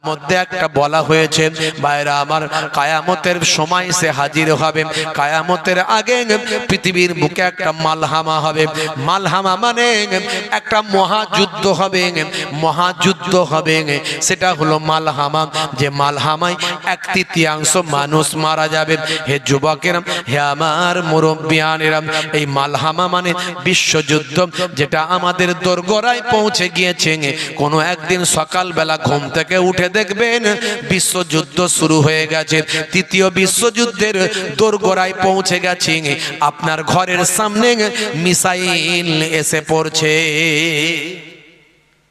মধ্যে একটা বলা হয়েছে ভাইরা আমার, কায়ামতের সময় সে হাজির হবে। কায়ামতের আগে পৃথিবীর বুকে একটা মালহামা হবে। মালহামা মানে একটা মহাযুদ্ধ হবে, মহাযুদ্ধ হবে। সেটা হলো মালহামা। যে মালহামায় 1/3 মানুষ মারা যাবে। হে যুবকেরা, হে আমার মুরব্বিয়ানেরা, এই মালহামা মানে বিশ্বযুদ্ধ, যেটা আমাদের দোরগোড়ায় পৌঁছে গিয়েছে। কোনো একদিন সকালবেলা ঘুম থেকে উঠে দেখবেন বিশ্বযুদ্ধ শুরু হয়ে গেছে। তৃতীয় বিশ্বযুদ্ধের দোরগোড়ায় পৌঁছে গেছে। আপনার ঘরের সামনে মিসাইল এসে পড়ছে।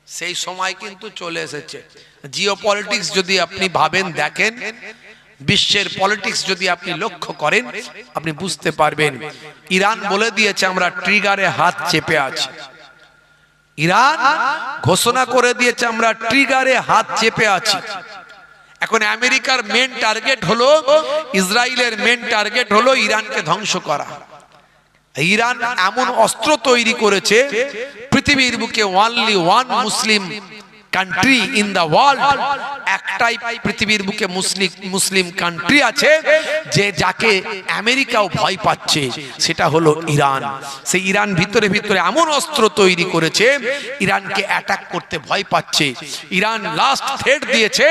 সেই সময় কিন্তু চলে এসেছে। জিও পলিটিক্স যদি আপনি ভাবেন, দেখেন, বিশ্বের পলিটিক্স যদি আপনি লক্ষ্য করেন, আপনি বুঝতে পারবেন ইরান বলে দিয়েছে আমরা ট্রিগারে হাত চেপে আছি। ইরান ঘোষণা করে দিয়েছে আমরা ট্রিগারে হাত চেপে আছি। এখন আমেরিকার মেন টার্গেট হলো, ইসরায়েলের মেন টার্গেট হলো ইরানকে ধ্বংস করা। ইরান এমন অস্ত্র তৈরি করেছে, পৃথিবীর বুকে only one Muslim country in the world, একটাই পৃথিবীর বুকে মুসলিম কান্ট্রি আছে যে যাকে আমেরিকাও ভয় পাচ্ছে, সেটা হলো ইরান। সেই ইরান ভিতরে ভিতরে এমন অস্ত্র তৈরি করেছে, ইরানকে অ্যাটাক করতে ভয় পাচ্ছে। ইরান লাস্ট থ্রেট দিয়েছে,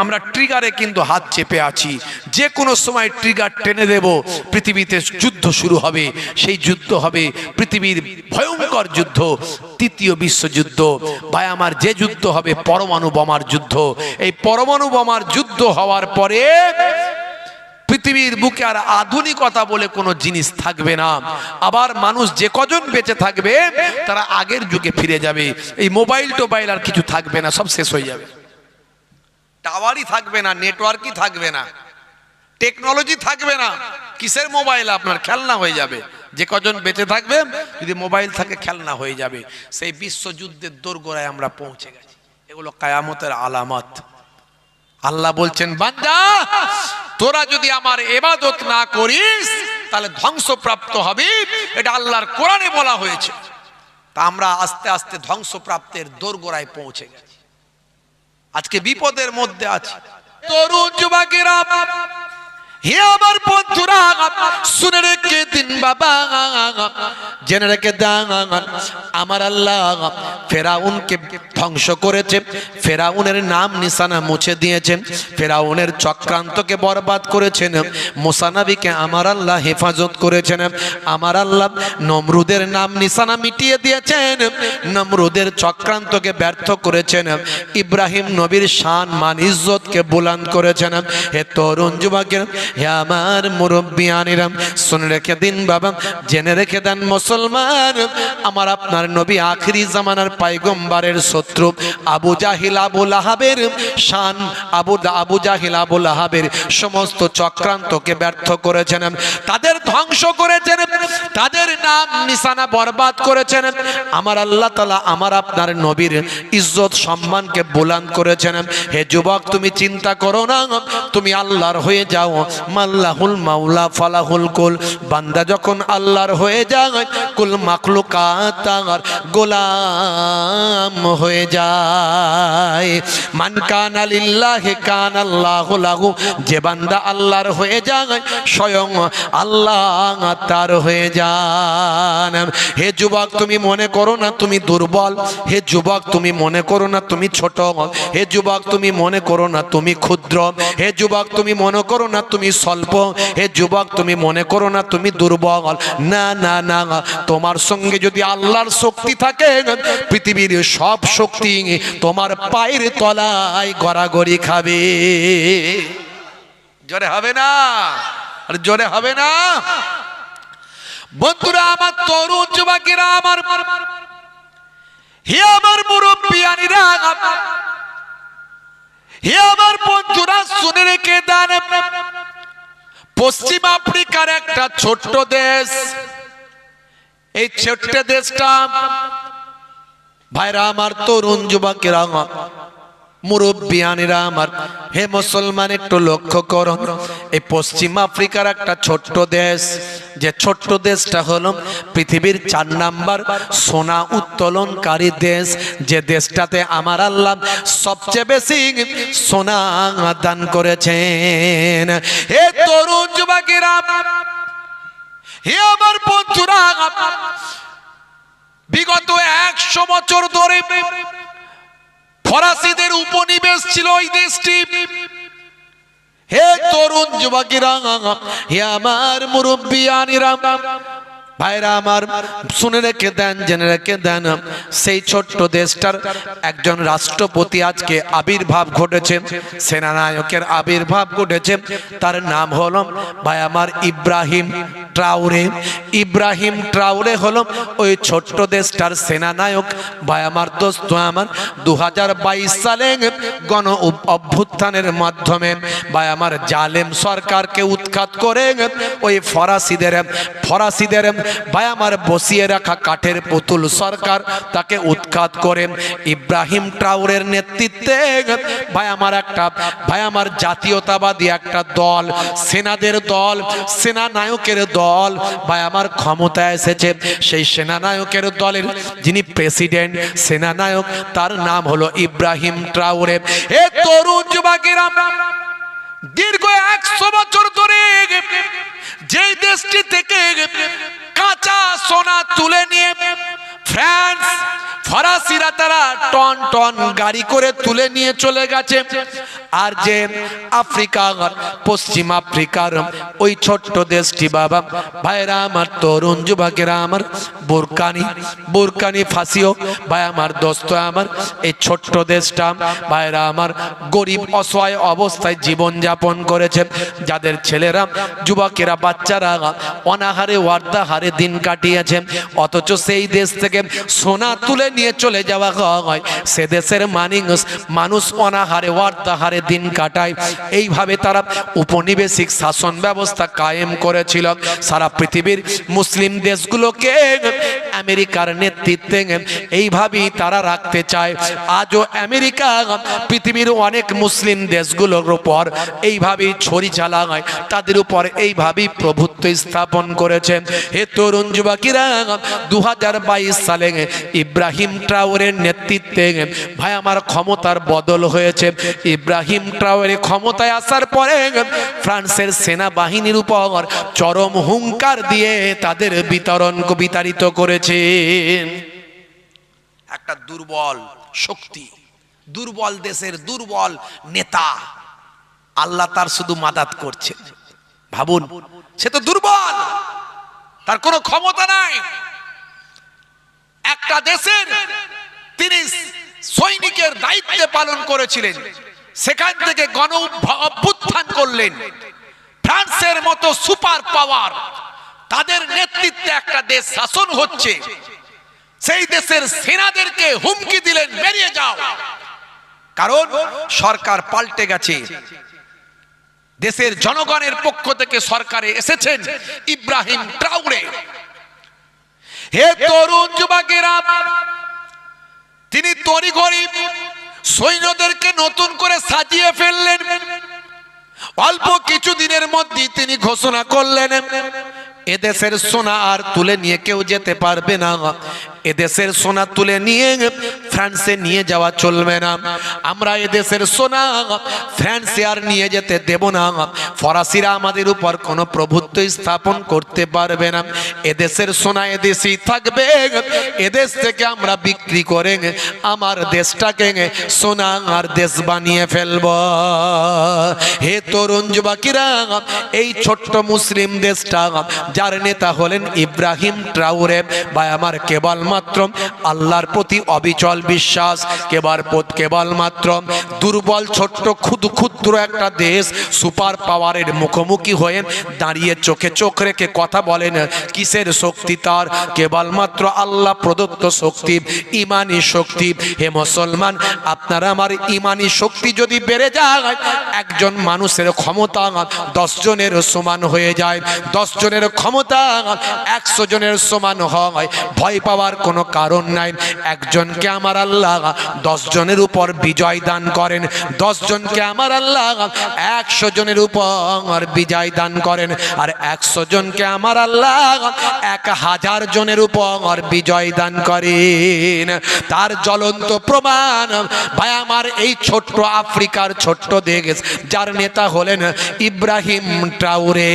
আমরা ট্রিগারে কিন্তু হাত চেপে আছি, যে কোনো সময় ট্রিগার টেনে দেব, পৃথিবীতে যুদ্ধ শুরু হবে। সেই যুদ্ধ হবে পৃথিবীর ভয়ঙ্কর যুদ্ধ, তৃতীয় বিশ্বযুদ্ধ। ভাই আমার, যে যুদ্ধ হবে পরমাণু বোমার যুদ্ধ। এই পরমাণু বোমার যুদ্ধ হওয়ার পরে পৃথিবীর বুকে আর আধুনিকতা বলে কোনো জিনিস থাকবে না। আবার মানুষ যে কজন বেঁচে থাকবে তারা আগের যুগে ফিরে যাবে। এই মোবাইল টোবাইল আর কিছু থাকবে না, সব শেষ হয়ে যাবে। টাওয়ারই থাকবে না, নেটওয়ার্কই থাকবে না, টেকনোলজি থাকবে না। কিসের মোবাইল? আপনার খেলনা হয়ে যাবে। যে কজন বেঁচে থাকবে, যদি মোবাইল থাকে খেলনা হয়ে যাবে। সেই বিশ্বযুদ্ধের দোরগোড়ায় আমরা পৌঁছে গেছি। এগুলো কিয়ামতের আলামত। আল্লাহ বলছেন, বান্দা তোরা যদি আমার ইবাদত না করিস তাহলে ধ্বংসপ্রাপ্ত হবি। এটা আল্লাহর কোরআনে বলা হয়েছে। তা আমরা আস্তে আস্তে ধ্বংসপ্রাপ্তের দোরগোড়ায় পৌঁছে গেছি। আজকে বিপদের মধ্যে আছি। তরুণ যুবকেরা, হে আমার বন্ধুরা, শুনে রেখে দিন বাবা, জেনে রেখে দেন, আমার আল্লাহ ফেরাউনকে ধ্বংস করেছে। ফেরাউনের নাম নিশানা মুছে দিয়েছেন, ফেরাউনের চক্রান্তকে বরবাদ করেছেন। মুসা নবীকে আমার আল্লাহ হেফাজত করেছেন। আমার আল্লাহ নমরুদের নাম নিশানা মিটিয়ে দিয়েছেন, নমরুদের চক্রান্তকে ব্যর্থ করেছেন। ইব্রাহিম নবীর শান মান ইজ্জতকে বুলন্দ করেছেন। হে তরুণ যুবকেরা, হে আমার মুরব্বিয়ানেরা, শুনে রেখে দিন বাবা, জেনে রেখে দেন মুসলমান, আমার আপনার নবী আখিরি জামানার পয়গম্বরের শত্রু আবু জাহিল আবু লাহাবের শান, আবু জাহিল আবু লাহাবের সমস্ত চক্রান্তকে ব্যর্থ করেছেন, তাদের ধ্বংস করেছেন, তাদের নাম নিশানা বরবাদ করেছেন। আমার আল্লাহ তাআলা আমার আপনার নবীর ইজ্জত সম্মানকে বুলন্দ করেছেন। হে যুবক, তুমি চিন্তা করো না, তুমি আল্লাহর হয়ে যাও। মাল্লাহুল মাওলা ফালাহুল কুল। বান্দা যখন আল্লাহর হয়ে যায়, কুল মাখলুকাত তার গোলাম হয়ে যায়। মান কানা লিল্লাহি কানা আল্লাহু লাহু। যে বান্দা আল্লাহর হয়ে যায়, স্বয়ং আল্লাহ তার হয়ে যান। হে যুবক, তুমি মনে করো না তুমি দুর্বল। হে যুবক, তুমি মনে করো না তুমি ছোট। হে যুবক, তুমি মনে করো না তুমি ক্ষুদ্র। হে যুবক, তুমি মনে করো না তুমি স্বল্প। হে যুবক, তুমি মনে করো না তুমি দুর্বল। না না না, তোমার সঙ্গে যদি আল্লাহর শক্তি থাকে, পৃথিবীর সব শক্তি তোমার পায়ের তলায় গড়াগড়ি খাবে। জোরে হবে না? আর জোরে হবে না? বন্ধুরা আমার, তরুণ যুবকেরা আমার, হে আমার মুরব্বিয়ানেরা, হে আমার বন্ধুরা, শুনে রেখে দেন, পশ্চিম আফ্রিকার একটা ছোট্ট দেশ, এই ছোট্ট দেশটা ভাইরা আমার, তরুণ যুবকেরা, মুরব্বিয়ানেরা আমার, হে মুসলমান একটু লক্ষ্য করুন, এই পশ্চিম আফ্রিকার একটা ছোট্ট দেশ, যে ছোট্ট দেশটা হলো পৃথিবীর 4 নাম্বার সোনা উত্তোলনকারী দেশ, যে দেশটাতে আমার আল্লাহ সবচেয়ে বেশি সোনা দান করেছেন। হে তরুণ যুবকেরা, হে আমার বন্ধুরা, বিগত 100 বছর ধরে ফরাসিদের উপনিবেশ ছিল ওই দেশটি। হে তরুণ যুবকেরা, হে আমার মুরব্বিয়ানেরা, ভাইরা আমার, শুনে রেখে দেন, জেনে রেখে দেন, সেই ছোট্ট দেশটার একজন রাষ্ট্রপতি আজকে আবির্ভাব ঘটেছে, সেনানায়কের আবির্ভাব ঘটেছে। তার নাম হলো ভাই আমার ইব্রাহিম ট্রাওরে। ইব্রাহিম ট্রাওরে হলো ওই ছোট্ট দেশটার সেনানায়ক। ভাই আমার, দোস্ত আমার, 2022 সালে গণ অভ্যুত্থানের মাধ্যমে ভাই আমার জালেম সরকারকে উৎখাত করে ওই ফরাসিদের ভাই আমার বসিয়ে রাখা কাঠের পুতুল সরকার তাকে উৎখাত করে ইব্রাহিম ট্রাওরের নেতৃত্বে ভাই আমার জাতীয়তাবাদী একটা দল, সেনাদের দল, সেনানায়কের দল ভাই আমার ক্ষমতায় এসেছে। সেই সেনানায়কের দলের যিনি প্রেসিডেন্ট, সেনানায়ক, তার নাম হলো ইব্রাহিম ট্রাওরে। এ তরুণ যুবকেরা, দীর্ঘ 100 বছর ধরে যেই দেশটি থেকে কাঁচা সোনা তুলে নিয়ে ফ্রান্স, ফরাসিরা তারা টন টন গাড়ি করে তুলে নিয়ে চলে গেছে, আর যে আফ্রিকা, পশ্চিম আফ্রিকার ওই ছোট্ট দেশটি বাবা ভাইরা আমার, তরুণ যুবকেরা আমার, বুরকানি ফাঁসিও ভাই আমার, দোস্ত আমার, এই ছোট্ট দেশটা ভাইরা আমার গরিব অসহায় অবস্থায় জীবন যাপন করেছে, যাদের ছেলেরা, যুবকেরা, বাচ্চারা অনাহারে ওয়ার্দাহারে দিন কাটিয়েছে। অথচ সেই দেশ থেকে সোনা তুলে নিয়ে চলে যাওয়া হয়, সে দেশের মানুষ অনাহারে ওয়ার্দাহারে দিন কাটায়। এইভাবে তারা উপনিবেশিক শাসন ব্যবস্থা কায়েম করেছিল। সারা পৃথিবীর মুসলিম দেশগুলোকে আমেরিকার নেতৃত্বে এইভাবেই তারা রাখতে চায়। আজও আমেরিকা পৃথিবীর অনেক মুসলিম দেশগুলোর উপর এইভাবেই ছড়ি চালায়, তাদের উপর এইভাবেই প্রভুত্ব স্থাপন করেছে। হে তরুণ যুবকেরা, 2022 সালে ইব্রাহিম ট্রাওরের নেতৃত্বে ভাই আমার ক্ষমতার বদল হয়েছে। ইব্রাহিম ট্রাওরে ক্ষমতায় আসার পরে ফ্রান্সের সেনাবাহিনীর উপর চরম হুঙ্কার দিয়ে তাদের বিতাড়িত করেছে। একটা দুর্বল শক্তি, দুর্বল দেশের দুর্বল নেতা, আল্লাহ তার শুধু মাদাত করছে। ভাবুন, সে তো দুর্বল, তার কোনো ক্ষমতা নাই। একটা দেশের তিনি সৈনিকের দায়িত্বে পালন করেছিলেন, সেখান থেকে গণ অভ্যুত্থান করলেন। ফ্রান্সের মতো সুপার পাওয়ার, তাদের নেতৃত্বে একটা দেশ শাসন হচ্ছে, সেই দেশের সেনাদেরকে হুমকি দিলেন, বেরিয়ে যাও, কারণ সরকার পাল্টে গেছে। দেশের জনগণের পক্ষ থেকে সরকারে এসেছেন ইব্রাহিম ট্রাওরে। হে তরুণ যুবকেরা, তিনি তড়িঘড়ি সৈন্যদেরকে নতুন করে সাজিয়ে ফেললেন। অল্প কিছু দিনের মধ্যে তিনি ঘোষণা করলেন, এদেশের সোনা আর তুলে নিয়ে কেউ যেতে পারবে না। এদেশের সোনা তুলে নিয়ে ফ্রান্সে নিয়ে যাওয়া চলবে না। আমরা এদেশের সোনা ফ্রান্সে আর নিয়ে যেতে দেব না। ফরাসিরা আমাদের উপর কোনো প্রভুত্ব স্থাপন করতে পারবে না। এদেশের সোনা এদেশেই থাকবে। এদেশ থেকে আমরা বিক্রি করে আমার দেশটাকে সোনা আর দেশ বানিয়ে ফেলব। হে তরুণ যুবকেরা, এই ছোট্ট মুসলিম দেশটা, যার নেতা হলেন ইব্রাহিম ট্রাওরে, বা আমার কেবলমাত্র আল্লাহর প্রতি অবিচল বিশ্বাস, কেবলমাত্র দুর্বল ছোট্ট ক্ষুদ্র একটা দেশ সুপার পাওয়ারের মুখোমুখি হয়ে দাঁড়িয়ে চোখে চোখ রেখে কথা বলেন। কিসের শক্তি তার? কেবলমাত্র আল্লাহ প্রদত্ত শক্তি, ইমানি শক্তি। হে মুসলমান, আপনার আমার ইমানি শক্তি যদি বেড়ে যায়, একজন মানুষের ক্ষমতা 10 জনের সমান হয়ে যায়। 10 জনের ক্ষমতা 100 জনের সমান হয়। ভয় পাওয়ার কোনো কারণ নাই। একজনকে আমার আল্লাহ 10 জনের উপর বিজয় দান করেন, 10 জনকে আমার আল্লাহ 100 জনের উপর বিজয় দান করেন, আর 100 জনকে আমার আল্লাহ 1000 জনের উপর বিজয় দান করেন। তার জ্বলন্ত প্রমাণ ভাই আমার এই ছোট্ট আফ্রিকার ছোট্ট দেশ, যার নেতা হলেন ইব্রাহিম ট্রাওরে।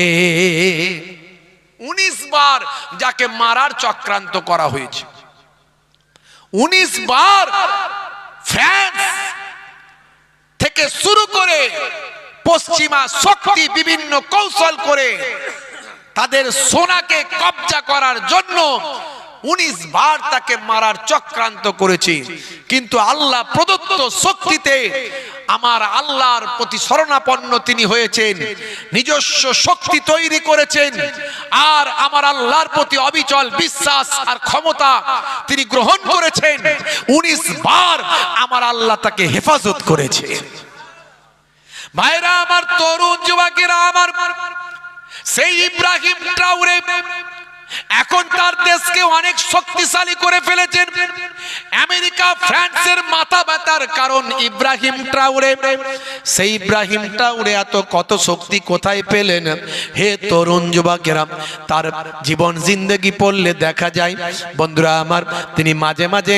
19 বার যাকে মারার চক্রান্ত করা হয়েছে, 19 বার ফ্রান্স থেকে শুরু করে পশ্চিমা শক্তি বিভিন্ন কৌশল করে তাদের সোনাকে কবজা করার জন্য 19 বার তাকে মারার চক্রান্ত করেছে। কিন্তু আল্লাহ প্রদত্ত শক্তিতে আমার আল্লাহর প্রতি শরণাপন্ন তিনি হয়েছেন, নিজস্ব শক্তি তৈরি করেছেন, আর আমার আল্লাহর প্রতি অবিচল বিশ্বাস আর ক্ষমতা তিনি গ্রহণ করেছেন। 19 বার আমার আল্লাহ তাকে হেফাজত করেছে। ভাইরা আমার, তরুণ যুবকেরা আমার, সেই ইব্রাহিম ট্রাওরে এখন তার দেশকে অনেক শক্তিশালী করে ফেলেছেন। আমেরিকা ফ্রান্সের মাথা ব্যথার কারণ ইব্রাহিম ট্রাওরে। সেই ইব্রাহিম ট্রাওরে এত কত শক্তি কোথায় পেলেন? হে তরুণ যুবকেরা, তার জীবন জিন্দেগি পড়লে দেখা যায় বন্ধুরা আমার, তিনি মাঝে মাঝে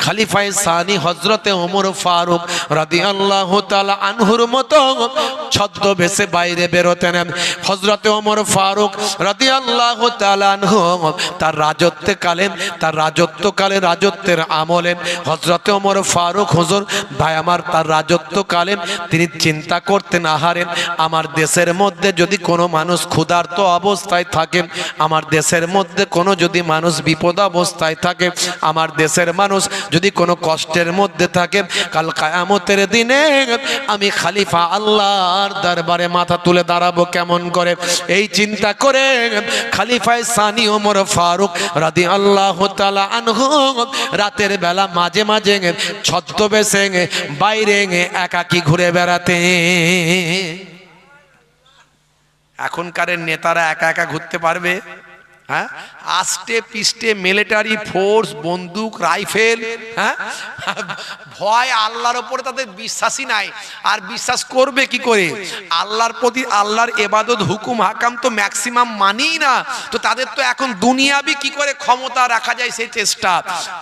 খলিফায়ে সানি হযরতে ওমর ফারুক রাদিয়াল্লাহু তাআলা আনহুর মতো ছদ্মবেশে বাইরে বেরোতেন। হযরতে ওমর ফারুক রাদিয়াল্লাহু তাআলা আনহু তার রাজত্বকালে রাজত্বের আমলে হযরতে ওমর ফারুক হুজুর ভাই আমার, তার রাজত্বকালে তিনি চিন্তা করতেন, আহারে আমার দেশের মধ্যে যদি কোনো মানুষ ক্ষুধার্ত অবস্থায় থাকে, আমার দেশের মধ্যে কোনো যদি মানুষ বিপদ অবস্থায় থাকে, আমার দেশের মানুষ যদি কোনো কষ্টের মধ্যে থাকে, কাল কিয়ামতের দিনে আমি খলিফা আল্লাহর দরবারে মাথা তুলে দাঁড়াবো কেমন করে। এই চিন্তা করে খলিফায়ে সানি ওমর ফারুক রাদিয়াল্লাহু তাআলা আনহু রাতের বেলা মাঝে মাঝে ছদ্মবেশে বাইরে একাকী ঘুরে বেড়াতে। এখনকার নেতারা একা একা ঘুরতে পারবে? হ্যাঁ, আস্তে পিস্টে মিলিটারি ফোর্স, বন্দুক, রাইফেল, হ্যাঁ, ভয় আল্লাহর উপরে তাদের বিশ্বাসই নাই। আর বিশ্বাস করবে কি করে? আল্লাহর প্রতি, আল্লাহর ইবাদত হুকুম হাকাম তো ম্যাক্সিমাম মানেই না, তো তাদের তো এখন দুনিয়াবি কি করে ক্ষমতা রাখা যায় সেই চেষ্টা।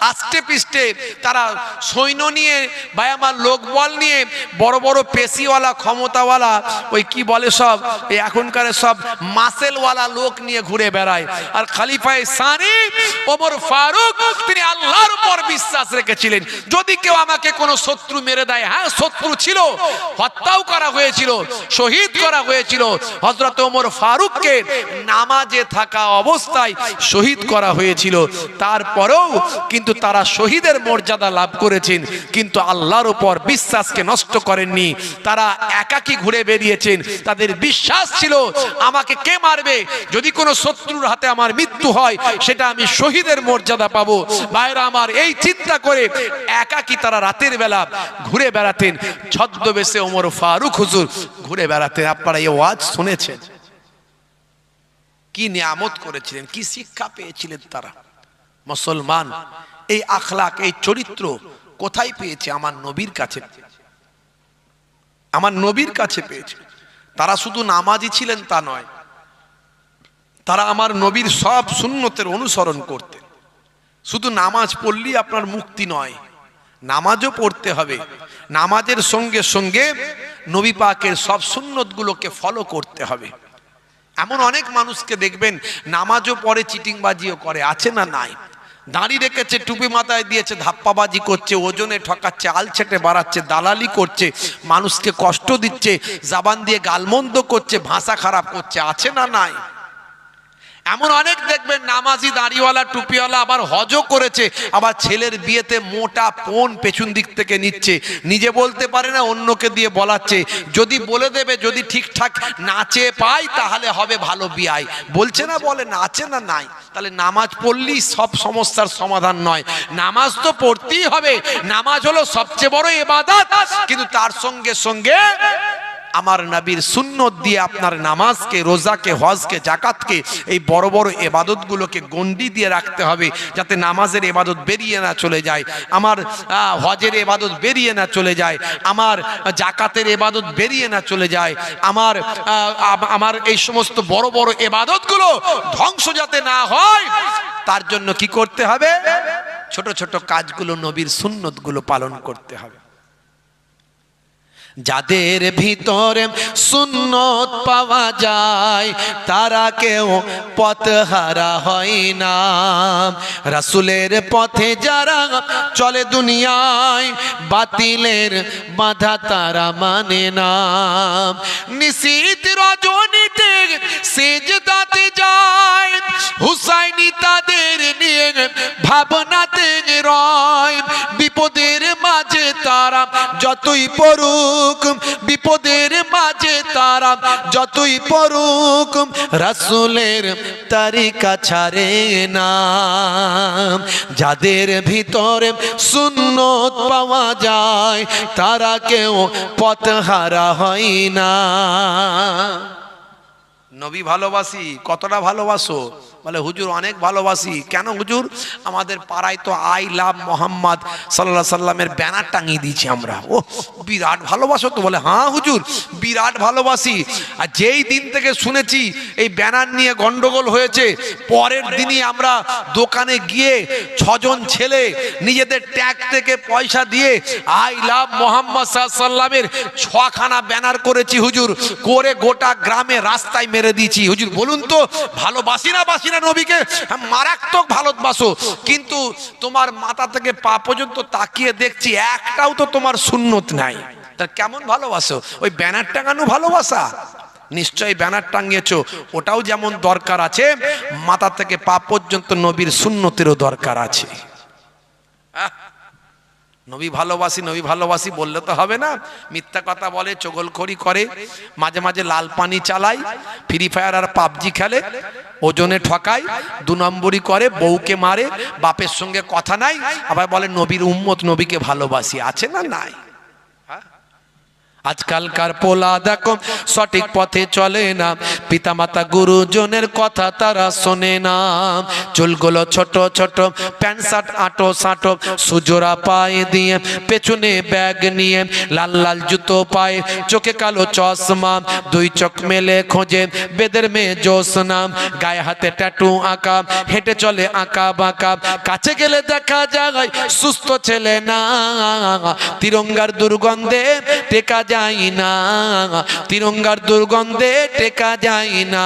আস্তে পিস্টে তারা সৈন্য নিয়ে ভাই আমার, লোকবল নিয়ে, বড় বড় পেশিওয়ালা ক্ষমতাওয়ালা, ওই কি বলে সব এখনকার সব মাসেলওয়ালা লোক নিয়ে ঘুরে বেড়ায়। আর খলিফায়ে সানি ওমর ফারুক তিনি আল্লাহর উপর বিশ্বাস রেখেছিলেন, যদি কেউ আমাকে কোনো শত্রু মেরে দেয়, হ্যাঁ শত্রু ছিল, হত্যাও করা হয়েছিল, শহীদ করা হয়েছিল, হযরত ওমর ফারুককে নামাজে থাকা অবস্থায় শহীদ করা হয়েছিল। তারপরেও কিন্তু তারা শহীদের মর্যাদা লাভ করেছেন, কিন্তু আল্লাহর উপর বিশ্বাসকে নষ্ট করেননি। তারা একাকী ঘুরে বেরিয়েছেন, তাদের বিশ্বাস ছিল আমাকে কে মারবে, যদি কোনো শত্রুর হাতে আমার মৃত্যু হয় সেটা আমি শহীদের মর্যাদা পাবো। ভাইরা আমার, এই চিন্তা করে একাকী তারা রাতের বেলা ঘুরে বেড়াতেন, ছদ্মবেশে ওমর ফারুক হুজুর ঘুরে বেড়াতেন। আপনারা এই ওয়াজ শুনেছেন, কি নিয়ামত করেছিলেন, কি শিক্ষা পেয়েছিলেন তারা। মুসলমান এই আখলাক, এই চরিত্র কোথায় পেয়েছে? আমার নবীর কাছে, আমার নবীর কাছে পেয়েছে। তারা শুধু নামাজি ছিলেন তা নয়, তারা আমার নবীর সব সুন্নতের অনুসরণ করতেন। শুধু নামাজ পড়লেই আপনার মুক্তি নয়, নামাজও পড়তে হবে, নামাজের সঙ্গে সঙ্গে নবী পাকের সব সুন্নতগুলোকে ফলো করতে হবে। এমন অনেক মানুষকে দেখবেন নামাজও পড়ে, চিটিংবাজিও করে, আছে না নাই? দাড়ি রেখেছে, টুপি মাথায় দিয়েছে, ধাপ্পাবাজি করছে, ওজনে ঠকাচ্ছে, আলছেটে বাড়াচ্ছে, দালালি করছে, মানুষকে কষ্ট দিচ্ছে, জবান দিয়ে গালমন্দ করছে, ভাষা খারাপ করছে, আছে না নাই? এমন অনেক দেখবেন নামাজি, দাড়িওয়ালা, টুপিওয়ালা, আবার হজও করেছে, আবার ছেলের বিয়েতে মোটা পণ পেছন দিক থেকে নিচ্ছে, নিজে বলতে পারে না, অন্যকে দিয়ে বলাচ্ছে। যদি বলে দেবে যদি ঠিকঠাক নাচে পাই তাহলে হবে ভালো বিয়াই, বলছে না, বলে না, আছে না নাই? তাহলে নামাজ পড়লেই সব সমস্যার সমাধান নয়, নামাজ তো পড়তেই হবে। নামাজ হলো সবচেয়ে বড় ইবাদত, কিন্তু তার সঙ্গে সঙ্গে আমার নবীর সুন্নত দিয়ে আপনার নামাজকে, রোজাকে, হজকে, যাকাতকে, এই বড় বড় ইবাদতগুলোকে গণ্ডি দিয়ে রাখতে হবে, যাতে নামাজের ইবাদত বেরিয়ে না চলে যায়, আমার হজের ইবাদত বেরিয়ে না চলে যায়, আমার যাকাতের ইবাদত বেরিয়ে না চলে যায়, আমার এই সমস্ত বড় বড় ইবাদতগুলো ধ্বংস যাতে না হয়, তার জন্য কি করতে হবে? ছোট ছোট কাজগুলো, নবীর সুন্নতগুলো পালন করতে হবে। যাদের ভিতরে সুন্নত পাওয়া যায় তারা কেউ পথহারা হয় না। রাসূলের পথে যারা চলে দুনিয়ায়, বাতিলের বাধা তারা মানে না। নিশীথ রজনীতে সিজদাতে যায়, হুসাইনি তাদের নিয়ে ভাবনাতে রয়। বিপদের মাঝে তারা যতই পড়ুক, বিপদের মাঝে তারা যতই পড়ুক, রাসূলের তরিকা ছাড়ে না। যাদের ভিতরে সুন্নত পাওয়া যায় তারা কেউ পথহারা হয় না। নবী ভালোবাসি, কতটা ভালোবাসো? বলে হুজুর অনেক ভালোবাসি। কেন হুজুর? আমাদের পাড়ায় তো আই লাভ মোহাম্মদ সাল্লাল্লাহু আলাইহি সাল্লামের ব্যানার টাঙিয়ে দিয়েছি আমরা। ও বিরাট ভালোবাসো তো? বলে হ্যাঁ হুজুর বিরাট ভালোবাসি। আর যেই দিন থেকে শুনেছি এই ব্যানার নিয়ে গন্ডগোল হয়েছে, পরের দিনই আমরা দোকানে গিয়ে 6 জন ছেলে নিজেদের ট্যাগ থেকে পয়সা দিয়ে আই লাভ মোহাম্মদ সাল্লাল্লাহু আলাইহি সাল্লামের 6খানা ব্যানার করেছি হুজুর, করে গোটা গ্রামে রাস্তায় মেরে দিয়েছি। হুজুর বলুন তো ভালোবাসি না বাসি না নবীকে? মারাত্মক ভালোবাসো, কিন্তু তোমার মাথা থেকে পা পর্যন্ত তাকিয়ে দেখছি একটাও তো তোমার সুন্নত নাই। তা কেমন ভালোবাসো? ওই ব্যানার টাঙানো ভালোবাসা? নিশ্চয়ই ব্যানার টাঙিয়েছো, ওটাও যেমন দরকার আছে, মাথা থেকে পা পর্যন্ত নবীর সুন্নতেরও দরকার আছে। নবী ভালোবাসি, নবী ভালোবাসি বললে তো হবে না। মিথ্যা কথা বলে, চগলখড়ি করে, মাঝে মাঝে লাল পানি চালায়, ফ্রি ফায়ার আর পাবজি খেলে, ওজনে ঠকায়, 2 নম্বরই করে, বউকে মারে, বাপের সঙ্গে কথা নাই, আবার বলে নবীর উম্মত, নবীকে ভালোবাসি। আছে না নাই? আজকালকার পোলা দেখো সঠিক পথে চলে না, পিতামাতা গুরুজনের কথা তারা শোনে না। চুলগুলো ছোট ছোট, প্যান্ট শার্ট আটো সাটো, সুজোড়া পায়ে দিয়ে, পেছনে ব্যাগ নিয়ে, লাল লাল জুতো পায়ে, চোখে কালো চশমা, 2 চোখ মেলে খোঁজে বেদের মেয়ে জোসনা, গায়ে হাতে ট্যাটু আঁকা, হেঁটে চলে আঁকা বাঁকা, কাছে গেলে দেখা যায় সুস্থ ছেলে না। তিরঙ্গার দুর্গন্ধে টেকা যায় না, তিরঙ্গার দুর্গন্ধে টেকা যায় না।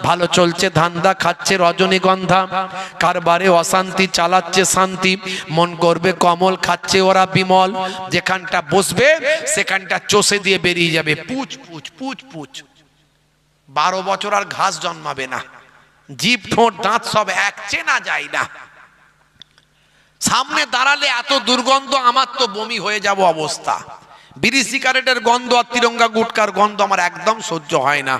ভালো চলছে ধান্দা, খাচ্ছে রজনীগন্ধা, কারবারে অশান্তি, চালাচ্ছে শান্তি, মন করবে কমল, খাচ্ছে ওরা বিমল। যেখানটা বসবে সেখানটা চষে দিয়ে বেরিয়ে যাবে, পুচ পুচ পুচ পুচ। 12 বছর আর ঘাস জন্মাবে না, জিভ ঠোঁট দাঁত সব এক, চেনা যায় না। সামনে দাঁড়ালে এত দুর্গন্ধ, আমার তো বমি হয়ে যাব অবস্থা। বিড়ি সিগারেটের গন্ধ আর তিরঙ্গা গুটকার গন্ধ আমার একদম সহ্য হয় না।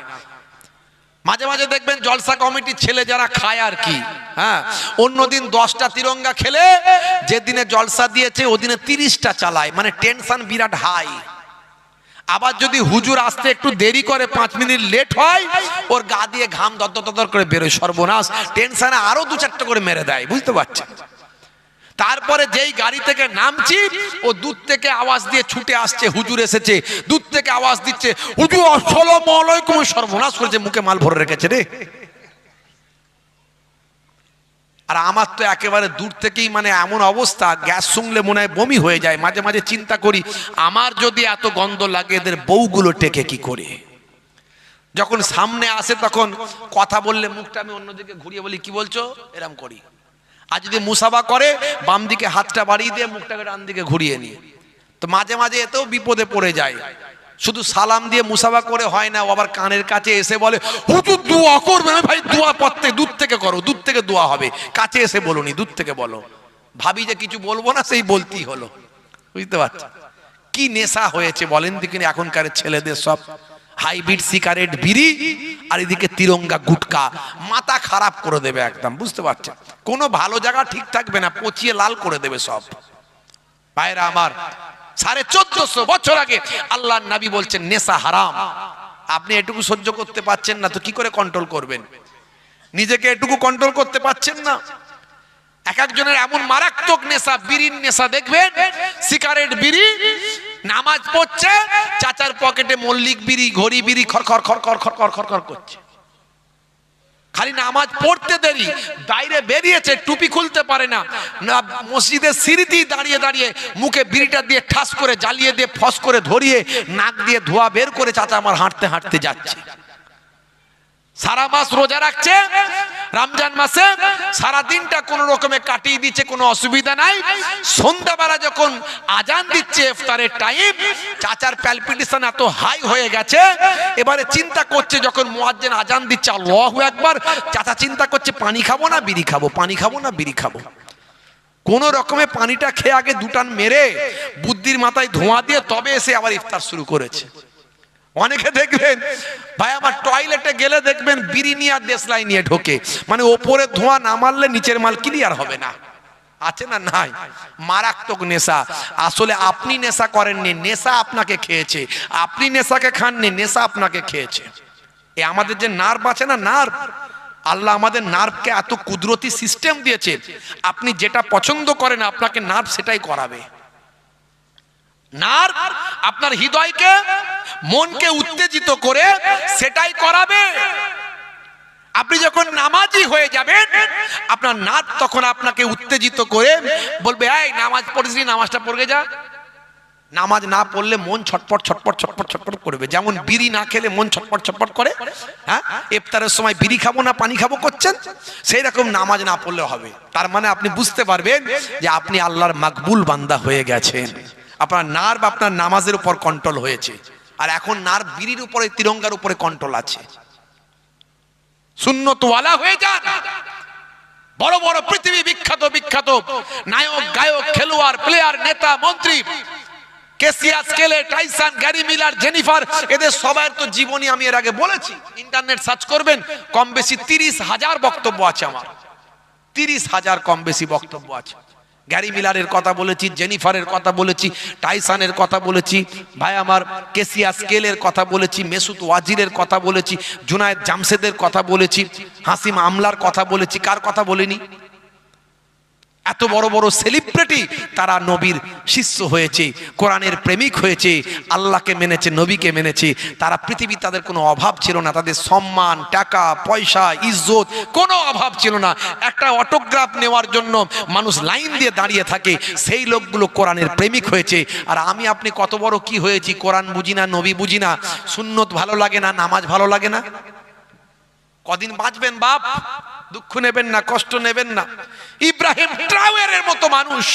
মাঝে মাঝে দেখবেন জলসা কমিটির ছেলে যারা খায় আর কি, হ্যাঁ, অন্যদিন 10টা তিরঙ্গা খেলে, যেদিনে জলসা দিয়েছে ওদিনে 30টা চালায়, মানে টেনশন বিরাট হাই। আবার যদি হুজুর আসতে একটু দেরি করে, 5 মিনিট লেট হয়, ওর গা দিয়ে ঘাম দর করে বেরোয়, সর্বনাশ। টেনশনে আরো 2-4টা করে মেরে দেয়, বুঝতে পারছেন? তারপরে যেই গাড়ি থেকে নামছি, ও দূর থেকে আওয়াজ দিয়ে ছুটে আসছে, হুজুর এসেছে, দূর থেকে আওয়াজ দিচ্ছে, হুজুর আসসালামু আলাইকুম। সর্বনাশ করেছে, মুখে মাল ভরে রেখেছে রে। আর আমার তো একেবারে দূর থেকেই মানে এমন অবস্থা, গ্যাস শুনলে মনে হয় বমি হয়ে যায়। মাঝে মাঝে চিন্তা করি, আমার যদি এত গন্ধ লাগে, এদের বউগুলো টেকে কি করে? যখন সামনে আসে তখন কথা বললে মুখটা আমি অন্যদিকে ঘুরিয়ে বলি, কি বলছো, এরম করি। আর যদি মুসাফা করে, বাম দিকে হাতটা বাড়িয়ে দিয়ে মুখটাকে ডান দিকে ঘুরিয়ে নিয়ে। তো মাঝে মাঝে এতেও বিপদে পড়ে যায়। শুধু সালাম দিয়ে মুসাফা করে হয় না, ও আবার কানের কাছে এসে বলে, হুজুর দোয়া করবে। ভাই দোয়া পড়তে দূর থেকে করো, দূর থেকে দোয়া হবে, কাছে এসে বলুনি, দূর থেকে বলো। ভাবি যে কিছু বলবো না, সেই বলতেই হলো, বুঝতে পারছি। কি নেশা হয়েছে বলেন দেখিনি এখনকার ছেলেদের, সব হাইব্রিড সিগারেট, বিড়ি, আর এদিকে তিরঙ্গা গুটকা, মাথা খারাপ করে দেবে একদম, বুঝতে পারছেন? কোনো ভালো জায়গা ঠিক থাকবে না, পচিয়ে লাল করে দেবে সব। ভাইরা আমার, 1450 বছর আগে আল্লাহর নবী বলছেন নেশা হারাম। আপনি এটুকু সহ্য করতে পারছেন না তো কি করে কন্ট্রোল করবেন? নিজেকে এটুকু কন্ট্রোল করতে পারছেন না। এক একজনের এমন মারাত্মক নেশা, বিড়ির নেশা দেখবেন, সিগারেট বিড়ি, নামাজ পড়ছে, চাচার পকেটে মল্লিক বিড়ি, ঘড়ি বিড়ি খরখর খরখর খরখর খরখর করছে। খালি নামাজ পড়তে দেরি, বাইরে বেরিয়েছে টুপি খুলতে পারে না, মসজিদের সিঁড়িতেই দাঁড়িয়ে দাঁড়িয়ে মুখে বিড়িটা দিয়ে ঠাস করে জ্বালিয়ে দিয়ে ফস করে ধরিয়ে নাক দিয়ে ধোয়া বের করে চাচা আমার হাঁটতে হাঁটতে যাচ্ছে। সারা মাস রোজা রাখছে, রমজান মাসে সারা দিনটা কোন রকমে কাটিয়ে দিচ্ছে, কোনো অসুবিধা নাই। সন্ধ্যাবেলা যখন আজান দিচ্ছে ইফতারের টাইম, চাচার প্যালপিটেশন এত হাই হয়ে গেছে, এবারে চিন্তা করছে যখন মুয়াজ্জিন আজান দিচ্ছে আল্লাহু আকবার, চাচা চিন্তা করছে পানি খাবো না বিড়ি খাবো, পানি খাবো না বিড়ি খাবো। কোন রকমে পানিটা খেয়ে আগে দুটান মেরে বুদ্ধির মাথায় ধোঁয়া দিয়ে তবে এসে আবার ইফতার শুরু করেছে। অনেকে দেখবেন ভাই আমার টয়লেটে গেলে দেখবেন বিড়ি নিয়ে আর দেশলাই নিয়ে ঢোকে, মানে ওপরে ধোঁয়া না মারলে নিচের মাল ক্লিয়ার হবে না। আছে না নাই? মারাত্মক নেশা। আসলে আপনি নেশা করেননি, নেশা আপনাকে খেয়েছে। আপনি নেশাকে খাননি, নেশা আপনাকে খেয়েছে। এ আমাদের যে নার্ভ আছে না, নার্ভ, আল্লাহ আমাদের নার্ভকে এত কুদরতি সিস্টেম দিয়েছে, আপনি যেটা পছন্দ করেন আপনাকে নার্ভ সেটাই করাবে। নার্ভ আপনার হৃদয়কে, মনকে উত্তেজিত করে সেটাই করাবে। আপনি যখন নামাজি হয়ে যাবেন, আপনার নার্ভ তখন আপনাকে উত্তেজিত করে বলবে এই নামাজ পড়িসনি, নামাজটা পড়ে যা। নামাজ না পড়লে মন ছটপট ছটপট ছটপট ছটপট করবে। যেমন বিড়ি না খেলে মন ছটপট ছটপট করে, হ্যাঁ, ইফতারের সময় বিড়ি খাবো না পানি খাবো করছেন, সেই রকম নামাজ না পড়লে হবে। তার মানে আপনি বুঝতে পারবেন যে আপনি আল্লাহর মাকবুল বান্দা হয়ে গেছেন। আপনার নার্ভ আপনার নামাজের উপর কন্ট্রোল হয়েছে, আর এখন নার্ভ বিড়ির উপরে, তিরঙ্গার উপরে কন্ট্রোল আছে। সুন্নতওয়ালা হয়ে যান। বড় বড় পৃথিবী বিখ্যাত বিখ্যাত নায়ক, গায়ক, খেলোয়াড়, প্লেয়ার, নেতা, মন্ত্রী, কেসিয়াস, কেলে, টাইসন, গ্যারি মিলার, জেনিফার, এদের সবার তো জীবনী আমি এর আগে বলেছি। ইন্টারনেট সার্চ করবেন, কম বেশি 30,000 বক্তব্য আছে আমার, 30,000 কম বেশি বক্তব্য আছে। গ্যারি মিলারের কথা বলেছি, জেনিফারের কথা বলেছি, টাইসনের কথা বলেছি, ভাই আমার কেসিয়াস কেলের কথা বলেছি, মেসুত ওয়াজিরের কথা বলেছি, জুনায়েদ জামশেদের কথা বলেছি, হাসিম আমলার কথা বলেছি। কার কথা বলিনি? এত বড় বড় সেলিব্রিটি তারা নবীর শিষ্য হয়েছে, কোরআনের প্রেমিক হয়েছে, আল্লাহকে মেনেছে, নবীকে মেনেছে। তারা পৃথিবী, তাদের কোনো অভাব ছিল না, তাদের সম্মান, টাকা পয়সা, ইজ্জত কোনো অভাব ছিল না। একটা অটোগ্রাফ নেওয়ার জন্য মানুষ লাইন দিয়ে দাঁড়িয়ে থাকে, সেই লোকগুলো কোরআনের প্রেমিক হয়েছে। আর আমি আপনি কত বড় কি হয়েছি, কোরআন বুঝি না, নবী বুঝি না, সুন্নত ভালো লাগে না, নামাজ ভালো লাগে না। কদিন বাঁচবেন বাপ, দুঃখ নেবেন না, কষ্ট নেবেন না। ইব্রাহিম ট্রাওয়ারের মতো মানুষ,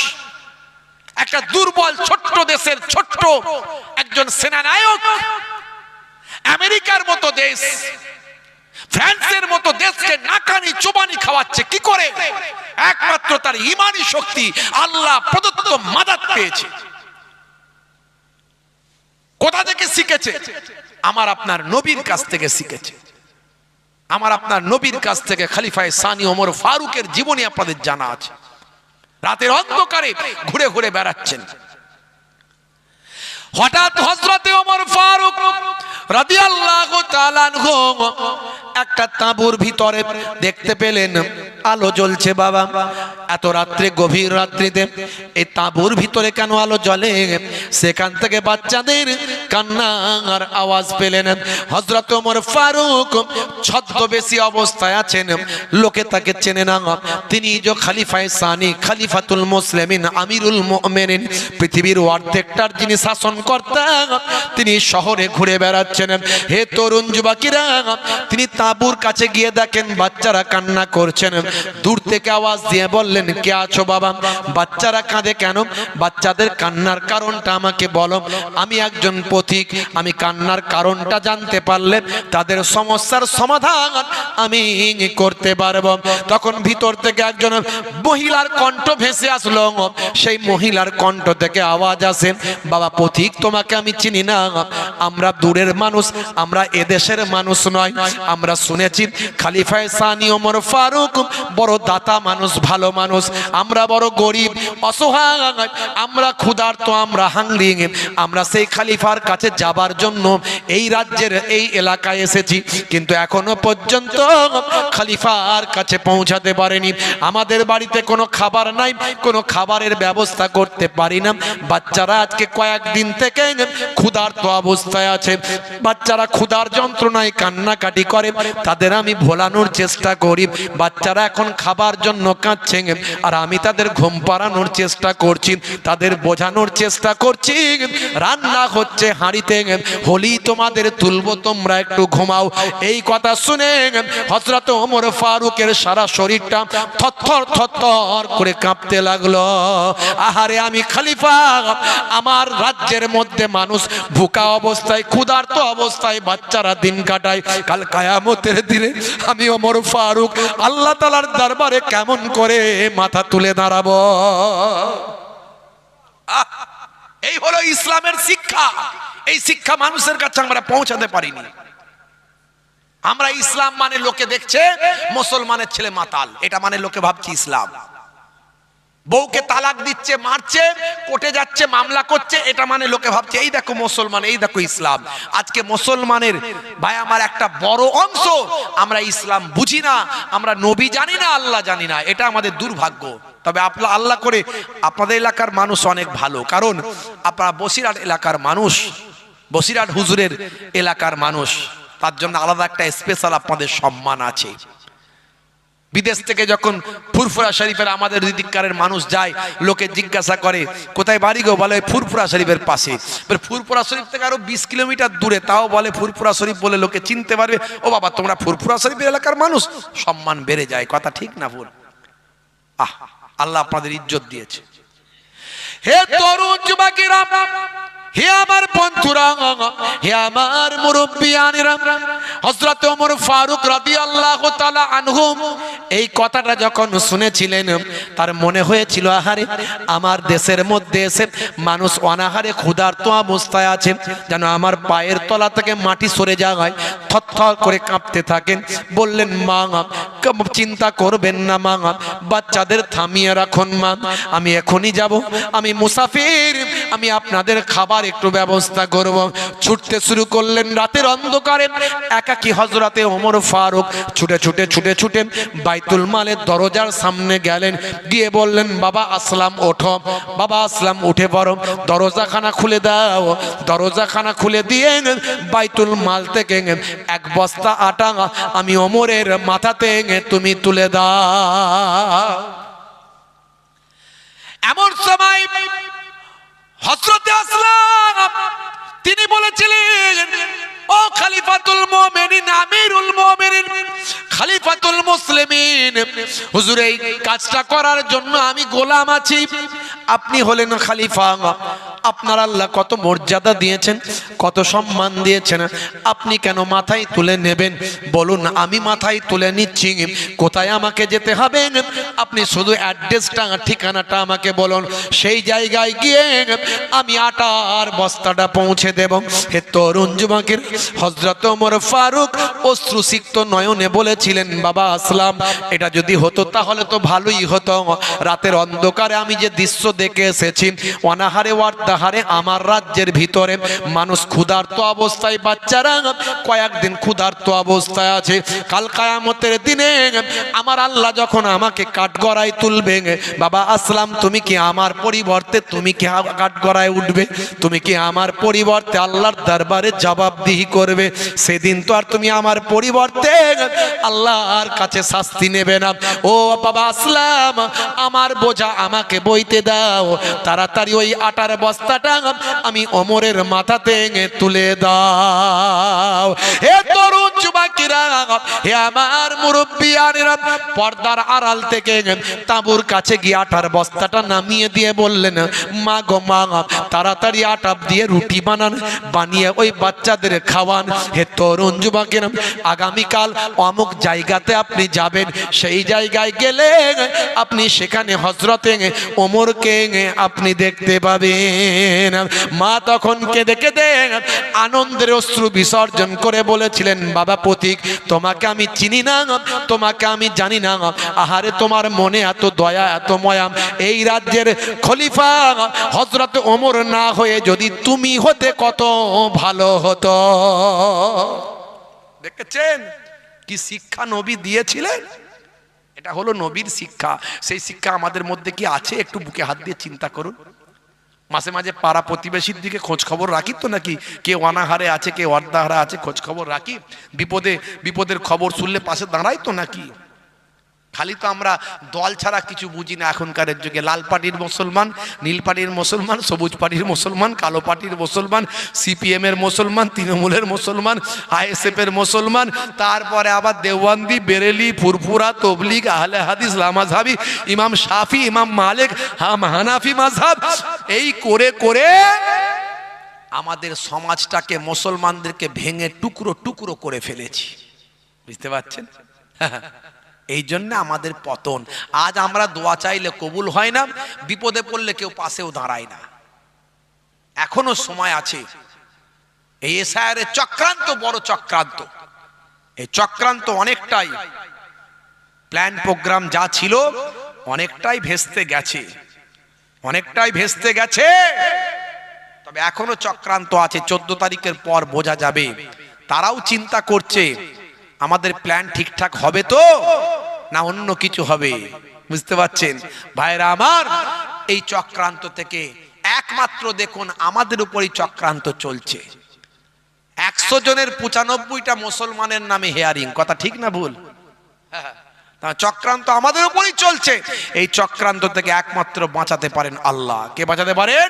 একটা দুর্বল ছোট্ট দেশের ছোট্ট একজন সেনানায়ক, আমেরিকার মতো দেশ, ফ্রান্সের মতো দেশকে নাকানি চোবানি খাওয়াচ্ছে কি করে? একমাত্র তার ঈমানি শক্তি, আল্লাহ প্রদত্ত মাদাত পেয়েছে। কোথা থেকে শিখেছে? আমার আপনার নবীর কাছ থেকে শিখেছে। আমার আপনার নবীর কাছ থেকে খলিফায়ে সানি ওমর ফারুকের জীবনী আপনাদের জানা আছে। রাতের অন্ধকারে ঘুরে ঘুরে বেড়াচ্ছেন, হঠাৎ হযরতে ওমর ফারুক রাদিয়াল্লাহু তাআলা আনহু একটা তাঁবুর ভিতরে দেখতে পেলেন আলো জ্বলছে। বাবা, এত রাত্রে, গভীর রাত্রিতে এই তাঁবুর ভিতরে কেন আলো জ্বলে? সেখান থেকে বাচ্চাদের কান্নার আওয়াজ পেলেন। হযরত ওমর ফারুক ছদ্মবেশী অবস্থায় আছেন, লোকে তাকে চেনে না। তিনি যে খলিফায়ে সানি, খলিফাতুল মুসলিমিন, আমিরুল মুমিনিন, পৃথিবীর অর্ধেকটার যিনি শাসনকর্তা, তিনি শহরে ঘুরে বেড়াচ্ছেন। হে তরুণ যুবকেরা, তিনি তাঁবুর কাছে গিয়ে দেখেন বাচ্চারা কান্না করছেন। দূর থেকে আওয়াজ দিয়ে বললেন, কে আছো বাবা? বাচ্চারা কাঁদে কেন? বাচ্চাদের কান্নার কারণটা আমাকে বলো, আমি একজন পথিক, আমি কান্নার কারণটা জানতে পারলে তাদের সমস্যার সমাধান আমি করতে পারবো। তখন ভিতর থেকে একজন মহিলার কণ্ঠ ভেসে আসলো। সেই মহিলার কণ্ঠ থেকে আওয়াজ আসে, বাবা পথিক, তোমাকে আমি চিনি না, আমরা দূরের মানুষ, আমরা এদেশের মানুষ নয়। আমরা শুনেছি খলিফায়ে সানি ওমর ফারুক বড় দাতা মানুষ, ভালো মানুষ, আমরা বড় গরিব অসহায়, আমরা ক্ষুধার্ত, আমরা হাংরি, আমরা সেই খলিফার কাছে যাবার জন্য এই রাজ্যের এই এলাকায় এসেছি, কিন্তু এখনো পর্যন্ত খলিফার কাছে পৌঁছাতে পারেনি। আমাদের বাড়িতে কোনো খাবার নাই, কোনো খাবারের ব্যবস্থা করতে পারি না। বাচ্চারা আজকে কয়েকদিন থেকে ক্ষুধার্ত অবস্থায় আছে, বাচ্চারা ক্ষুধার যন্ত্রণায় কান্নাকাটি করে, তাদের আমি ভোলানোর চেষ্টা করি। বাচ্চারা এখন খাবার জন্য কাঁদছে, আর আমি তাদের ঘুম পাড়ানোর চেষ্টা করছি, তাদের বোঝানোর চেষ্টা করছি। রান্না হচ্ছে হাঁড়িতে, হলি তোমাদের তুলবো, তোমরা একটু ঘুমাও। এই কথা শুনে হযরত ওমর ফারুকের সারা শরীরটা থরথর থরথর করে কাঁপতে লাগলো। আহারে আমি খলিফা, আমার রাজ্যের মধ্যে মানুষ ভুকা অবস্থায়, ক্ষুধার্ত অবস্থায় বাচ্চারা দিন কাটায়, কাল কিয়ামতের দিনে আমি ওমর ফারুক আল্লাহ তাআলার দরবারে কেমন করে মাথা তুলে দাঁড়াবো? এই হলো ইসলামের শিক্ষা। এই শিক্ষা মানুষের কাছে আমরা পৌঁছাতে পারিনি। আমরা ইসলাম মানে লোকে দেখছে মুসলমানের ছেলে মাতাল, এটা মানে লোকে ভাবছে ইসলাম। বউকে তালাক দিচ্ছে, মারছে, কোর্টে যাচ্ছে, মামলা করছে, এটা মানে লোকে ভাবছে এই দেখো মুসলমান, এই দেখো ইসলাম। আজকে মুসলমানের ভাই আমার একটা বড় অংশ আমরা ইসলাম বুঝি না, আমরা নবী জানি না, আল্লাহ জানি না, এটা আমাদের দুর্ভাগ্য। তবে আপনারা আল্লাহ করে আপনাদের এলাকার মানুষ অনেক ভালো, কারণ আপনারা বসিরহাট এলাকার মানুষ, বসিরহাট হুজুরের এলাকার মানুষ, তার জন্য আলাদা একটা স্পেশাল আপনাদের সম্মান আছে। বিদেশ থেকে যখন ফুরফুরা শরীফের আমাদের দিককারের মানুষ যায়, লোকে জিজ্ঞাসা করে কোথায় বাড়ি গো, বলে ফুরফুরা শরীফের পাশে। ফুরফুরা শরীফ থেকে আরো 20 কিলোমিটার দূরে, তাও বলে ফুরফুরা শরীফ বলে লোকে চিনতে পারবে, ও বাবা তোমরা ফুরফুরা শরীফের এলাকার মানুষ, সম্মান বেড়ে যায়। কথা ঠিক না ভুল? আল্লাহ আপনাদের ইজ্জত দিয়েছে। হে তরুণ যুবকেরা, হে আমার বন্ধুরা, হে আমার মুরব্বিয়ানেরা, হযরত ওমর ফারুক রাদিয়াল্লাহু তাআলা আনহু এই কথাটা যখন শুনেছিলেন, তার মনে হয়েছিল আহারে আমার দেশের মধ্যে এসে মানুষ অনাহারে ক্ষুধার্ত অবস্থায় আছে, যেন আমার পায়ের তলা থেকে মাটি সরে যায়, থরথর করে কাঁপতে থাকেন। বললেন মা চিন্তা করবেন না মা, বাচ্চাদের থামিয়ে রাখুন মা, আমি এখনই যাব, আমি মুসাফির, আমি আপনাদের খাবার একটু ব্যবস্থা করব। ছুটতে শুরু করলেন রাতের অন্ধকারে। একাকী হযরতে ওমর ফারুক ছুটে ছুটে ছুটে ছুটে বাইতুল মালের দরজার সামনে গেলেন, গিয়ে বললেন বাবা আসলাম ওঠো, বাবা আসলাম উঠে পড়ো, দরজাখানা খুলে দাও। দরজাখানা খুলে দিয়ে বাইতুল মাল থেকে এক বস্তা আটা আমি ওমরের মাথাতে তুমি তুলে দাও। এমন সময় হযরতে আসলাম তিনি বলেছিলেন, ও খলিফাতুল মুমিনিন, আমিরুল মুমিনিন, খলিফাতুল মুসলিমিন, হুজুর এই কাজটা করার জন্য আমি গোলাম আছি, আপনি হলেন খলিফা, আপনার আল্লাহ কত মর্যাদা দিয়েছেন, কত সম্মান দিয়েছেন, আপনি কেন মাথায় তুলে নেবেন? বলুন আমি মাথায় তুলে নিচ্ছি, কোথায় আমাকে যেতে হবে আপনি শুধু অ্যাড্রেসটা, ঠিকানাটা আমাকে বলুন, সেই জায়গায় গিয়ে আমি আটার বস্তাটা পৌঁছে দেব। হে তরুণ যুবকের, হযরত ওমর ফারুক অশ্রুসিক্ত নয়নে বলেছিলেন বাবা আসলাম, এটা যদি হতো তাহলে তো ভালোই হতো। রাতের অন্ধকারে আমি যে দৃশ্য দেখে এসেছি, অনাহারে ওয়ার্তাহারে আমার রাজ্যের ভিতরে মানুষ ক্ষুধার্ত অবস্থায়, বাচ্চারা কয়েকদিন ক্ষুধার্ত অবস্থায় আছে, কাল কিয়ামতের দিনে আমার আল্লাহ যখন আমাকে কাঠগড়ায় তুলবে, বাবা আসলাম তুমি কি আমার পরিবর্তে, তুমি কি কাঠগড়ায় উঠবে? তুমি কি আমার পরিবর্তে আল্লাহর দরবারে জবাবদিহি করবে? সেদিন তো আর তুমি আমার পরিবর্তে আল্লাহর কাছে শাস্তি নেবে না। ও বাবা আসলাম, আমার বোঝা আমাকে বইতে দাও, তাড়াতাড়ি ওই আটার বস্তাটা আমি ওমরের মাথাতে তুলে দাও। হে তরুণ যুবকেরা, হে আমার মুরব্বিয়ানেরা, পর্দার আড়াল থেকে তাঁবুর কাছে গিয়ে আটার বস্তাটা নামিয়ে দিয়ে বললেন মা গো মা, তাড়াতাড়ি আটা দিয়ে রুটি বানান, বানিয়ে ওই বাচ্চাদের খাওয়ান। হে তরুণ যুবকেরা, আগামীকাল অমুক জায়গাতে আপনি যাবেন, সেই জায়গায় গেলে আপনি সেখানে হযরতে ওমরকে আপনি দেখতে পাবেন। মা তখন কেঁদে কেঁদে আনন্দের অশ্রু বিসর্জন করে বলেছিলেন বাবা প্রতি ঠিক, তোমাকে আমি চিনি না, তোমাকে আমি জানি না। আহারে তোমার মনে এত দয়া এত ময়া, এই রাজ্যের খলিফা হযরত ওমর না হয়ে যদি তুমি হতে কত ভালো হতো। দেখেছেন কি শিক্ষা নবী দিয়েছিলেন? এটা হলো নবীর শিক্ষা। সেই শিক্ষা আমাদের মধ্যে কি আছে? একটু বুকে হাত দিয়ে চিন্তা করুন। মাঝে মাঝে পাড়া প্রতিবেশীর দিকে খোঁজ খবর রাখি তো নাকি? কেউ অনাহারে আছে, কেউ অর্ধাহারে আছে, খোঁজ খবর রাখি? বিপদের খবর শুনলে পাশে দাঁড়াই তো নাকি? খালি তো আমরা দল ছাড়া কিছু বুঝি না এখনকার যুগে। লাল পার্টির মুসলমান, নীল পার্টির মুসলমান, সবুজ পার্টির মুসলমান, কালো পার্টির মুসলমান, সিপিএম এর মুসলমান, তৃণমূলের মুসলমান, আইএসএফ এর মুসলমান, তারপরে আবার দেওবন্দি, বেরেলি, ফুরফুরা, তবলিগ, আহলে হাদিস, লামাযহাবি, ইমাম শাফি, ইমাম মালিক, হানাফি মাযহাব, এই করে করে আমাদের সমাজটাকে, মুসলমানদেরকে ভেঙে টুকরো টুকরো করে ফেলেছি। বুঝতে পারছেন? এই জন্য আমাদের পতন। আজ আমরা দোয়া চাইলে কবুল হয় না, বিপদে পড়লে কেউ পাশেও দাঁড়ায় না। এখনো সময় আছে। এই এসআইআরের চক্রান্ত বড় চক্রান্ত। এই চক্রান্ত অনেকটাই প্ল্যান প্রোগ্রাম যা ছিল অনেকটাই ভেস্তে গেছে, অনেকটাই ভেস্তে গেছে। তবে এখনো চক্রান্ত আছে। 14 তারিখের পর বোঝা যাবে। তারাও চিন্তা করছে আমাদের প্ল্যান ঠিকঠাক হবে তো না অন্য কিছু হবে। বুঝতে পারছেন ভাইরা আমার? এই চক্রান্ত থেকে একমাত্র দেখুন আমাদের উপরই চক্রান্ত চলছে। 100 জনের 95টা মুসলমানের নামে হেয়ারিং। কথা ঠিক না ভুল? চক্রান্ত আমাদের উপরই চলছে। এই চক্রান্ত থেকে একমাত্র বাঁচাতে পারেন আল্লাহ। কে বাঁচাতে পারেন?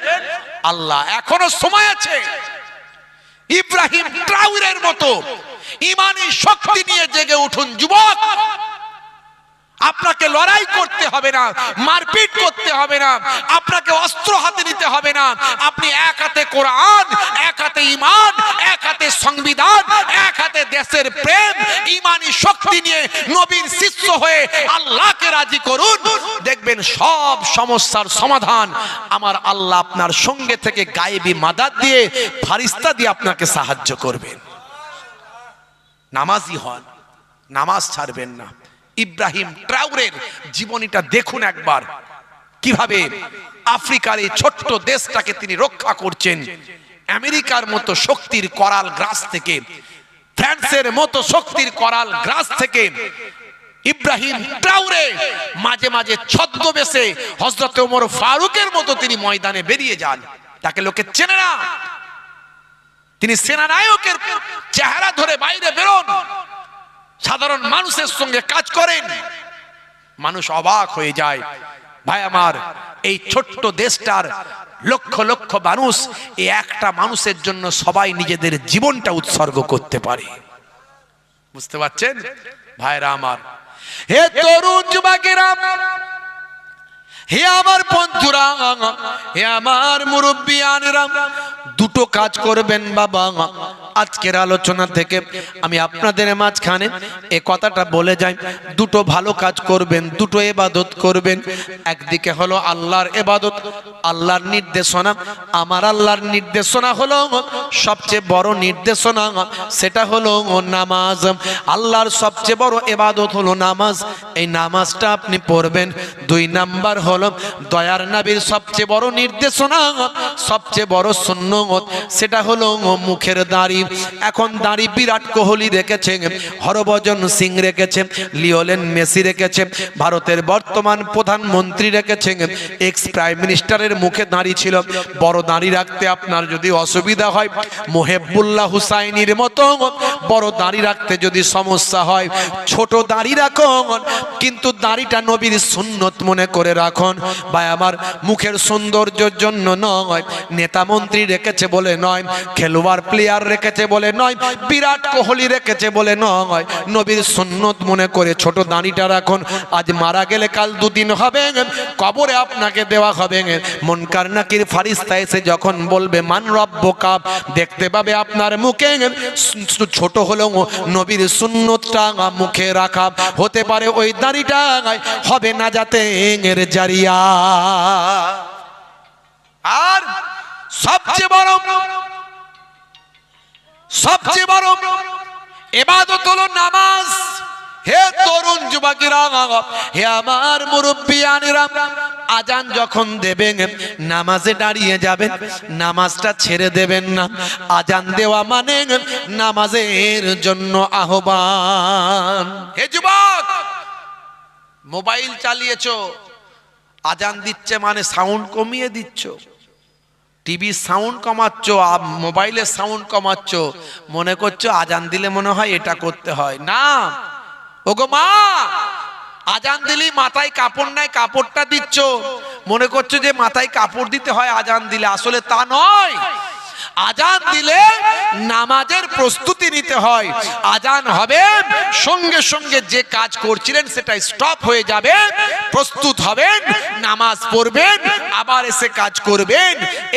আল্লাহ। এখনো সময় আছে। ইব্রাহিম ট্রাউরের মতো ইমানি শক্তি নিয়ে জেগে উঠুন যুবক। আপনাকে লড়াই করতে হবে না, মারপিট করতে হবে না, আপনাকে অস্ত্র হাতে নিতে হবে না। আপনি এক হাতে কোরআন, এক হাতে ঈমান, এক হাতে সংবিধান, এক হাতে দেশের প্রেম, ইমানি শক্তি নিয়ে নবীর শিষ্য হয়ে আল্লাহকে রাজি করুন। দেখবেন সব সমস্যার সমাধান আমার আল্লাহ আপনার সঙ্গে থেকে গায়েবী মাদাদ দিয়ে, ফারিস্তা দিয়ে আপনাকে সাহায্য করবেন। নামাজি হন, নামাজ ছাড়বেন না। ইব্রাহিম ট্রাউরের জীবনীটা দেখুন একবার, কিভাবে আফ্রিকার এই ছোট্ট দেশটাকে তিনি রক্ষা করছেন। আমেরিকার মতো শক্তির করাল গ্রাস থেকে, ফ্রান্সের মতো শক্তির করাল গ্রাস থেকে ইব্রাহিম ট্রাউরে মাঝে মাঝে ছদ্মবেশে হযরত ওমর ফারুকের মতো তিনি ময়দানে বেরিয়ে যান। তাকে লোকে চেনে না। তিনি সেনানায়কের চেহারা ধরে বাইরে বেরোন, সাধারণ মানুষের সঙ্গে কাজ করেন, মানুষ অবাক হয়ে যায়। ভাই আমার, এই ছোট্ট দেশটার লক্ষ লক্ষ মানুষ, এই একটা মানুষের জন্য সবাই নিজেদের জীবনটা উৎসর্গ করতে পারে। বুঝতে পারছেন ভাইরা আমার? হে তরুণ যুবকেরা, হে আমার বন্ধুরা, হে আমার মুরব্বিয়ানেরা, দুটো কাজ করবেন বাবা। আজকের আলোচনা থেকে আমি আপনাদের মাঝখানে এ কথাটা বলে যাই, দুটো ভালো কাজ করবেন, দুটো ইবাদত করবেন। একদিকে হলো আল্লাহর ইবাদত, আল্লাহর নির্দেশনা। আমার আল্লাহর নির্দেশনা হলো সবচেয়ে বড় নির্দেশনা, সেটা হলো নামাজ। আল্লাহর সবচেয়ে বড় ইবাদত হলো নামাজ। এই নামাজটা আপনি পড়বেন। 2 নাম্বার হলো দয়ার নবীর সবচেয়ে বড় নির্দেশনা, সবচেয়ে বড় সুন্নত, সেটা হলো মুখের দাড়ি। এখন দাড়ি বিরাট কোহলি রেখেছে, হরভজন সিং রেখেছে, লিওনেল মেসি রেখেছে, ভারতের বর্তমান প্রধানমন্ত্রী রেখেছে, এক্স প্রাইম মিনিস্টারের মুখে দাড়ি ছিল। বড় দাড়ি রাখতে আপনার যদি অসুবিধা হয়, মোহেবুল্লাহ হুসাইনির মতো বড় দাড়ি রাখতে যদি সমস্যা হয়, ছোট দাড়ি রাখুন, কিন্তু দাড়িটা নবীর সুন্নত মনে করে রাখুন। ভাই আমার, মুখের সৌন্দর্যের জন্য নয়, নেতা মন্ত্রী রেখেছে বলে নয়, খেলোয়াড় প্লেয়ার রেখেছে বলে নয়, বিরাট কোহলি রেখেছে বলে নয়, নবীর সুন্নত মনে করে ছোট দাড়িটা রাখুন। আজ মারা গেলে কাল 2 দিন হবে, কবরে আপনাকে দেওয়া হবে। মুনকার নাকির ফারিস্তা এসে যখন বলবে মান রব্বুকা, দেখতে পাবে আপনার মুখে ছোট হলেও নবীর সুন্নতটা মুখে রাখা। হতে পারে ওই দাড়িটা হবে নাজাতের জারিয়া। আর সবচেয়ে বড় ইবাদত হলো নামাজ। হে তরুণ যুবকেরা, হে আমার মুরব্বিয়ানেরা, আজান যখন দেবেন নামাজে দাঁড়িয়ে যাবেন, নামাজটা ছেড়ে দেবেন না। আজান দেওয়া মানে নামাজের জন্য আহ্বান। হে যুবক, মোবাইল চালিয়েছো, আজান দিচ্ছে মানে সাউন্ড কমিয়ে দিচ্ছ, টিভি সাউন্ড কমাচ্ছ, মোবাইলের সাউন্ড কমাচ্ছ, মনে করছো আজান দিলে মনে হয় এটা করতে হয় না। ওগো মা, আজান দিলেই মাথায় কাপড় নাই, কাপড়টা দিচ্ছ, মনে করছো যে মাথায় কাপড় দিতে হয় আজান দিলে, আসলে তা নয়। আজান দিলে নামাজের প্রস্তুতি নিতে হয়। আজান হবে সঙ্গে সঙ্গে যে কাজ করছিলেন সেটা স্টপ হয়ে যাবে, প্রস্তুত হবেন, নামাজ পড়বেন, আবার এসে কাজ করবেন।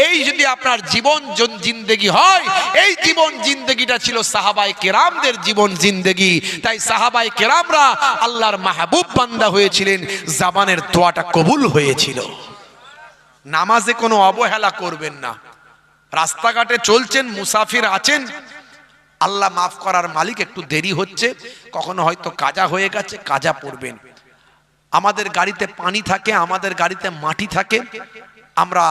এই যদি আপনার জীবন জিন্দেগি হয়, এই জীবন জিন্দেগিটা ছিল সাহাবায়ে কেরামদের জীবন জিন্দেগি। তাই সাহাবায়ে কেরামরা আল্লাহর মাহবুব বান্দা হয়েছিলেন, জাবানের দোয়াটা কবুল হয়েছিল। নামাজে কোনো অবহেলা করবেন না। রাস্তাঘাটে চলছেন, মুসাফির আছেন, আল্লাহ মাফ করার মালিক, একটু দেরি হচ্ছে, কখনো হয়তো কাজা হয়ে গেছে, কাজা পড়বেন। আমাদের গাড়িতে পানি থাকে, আমাদের গাড়িতে মাটি থাকে, আমরা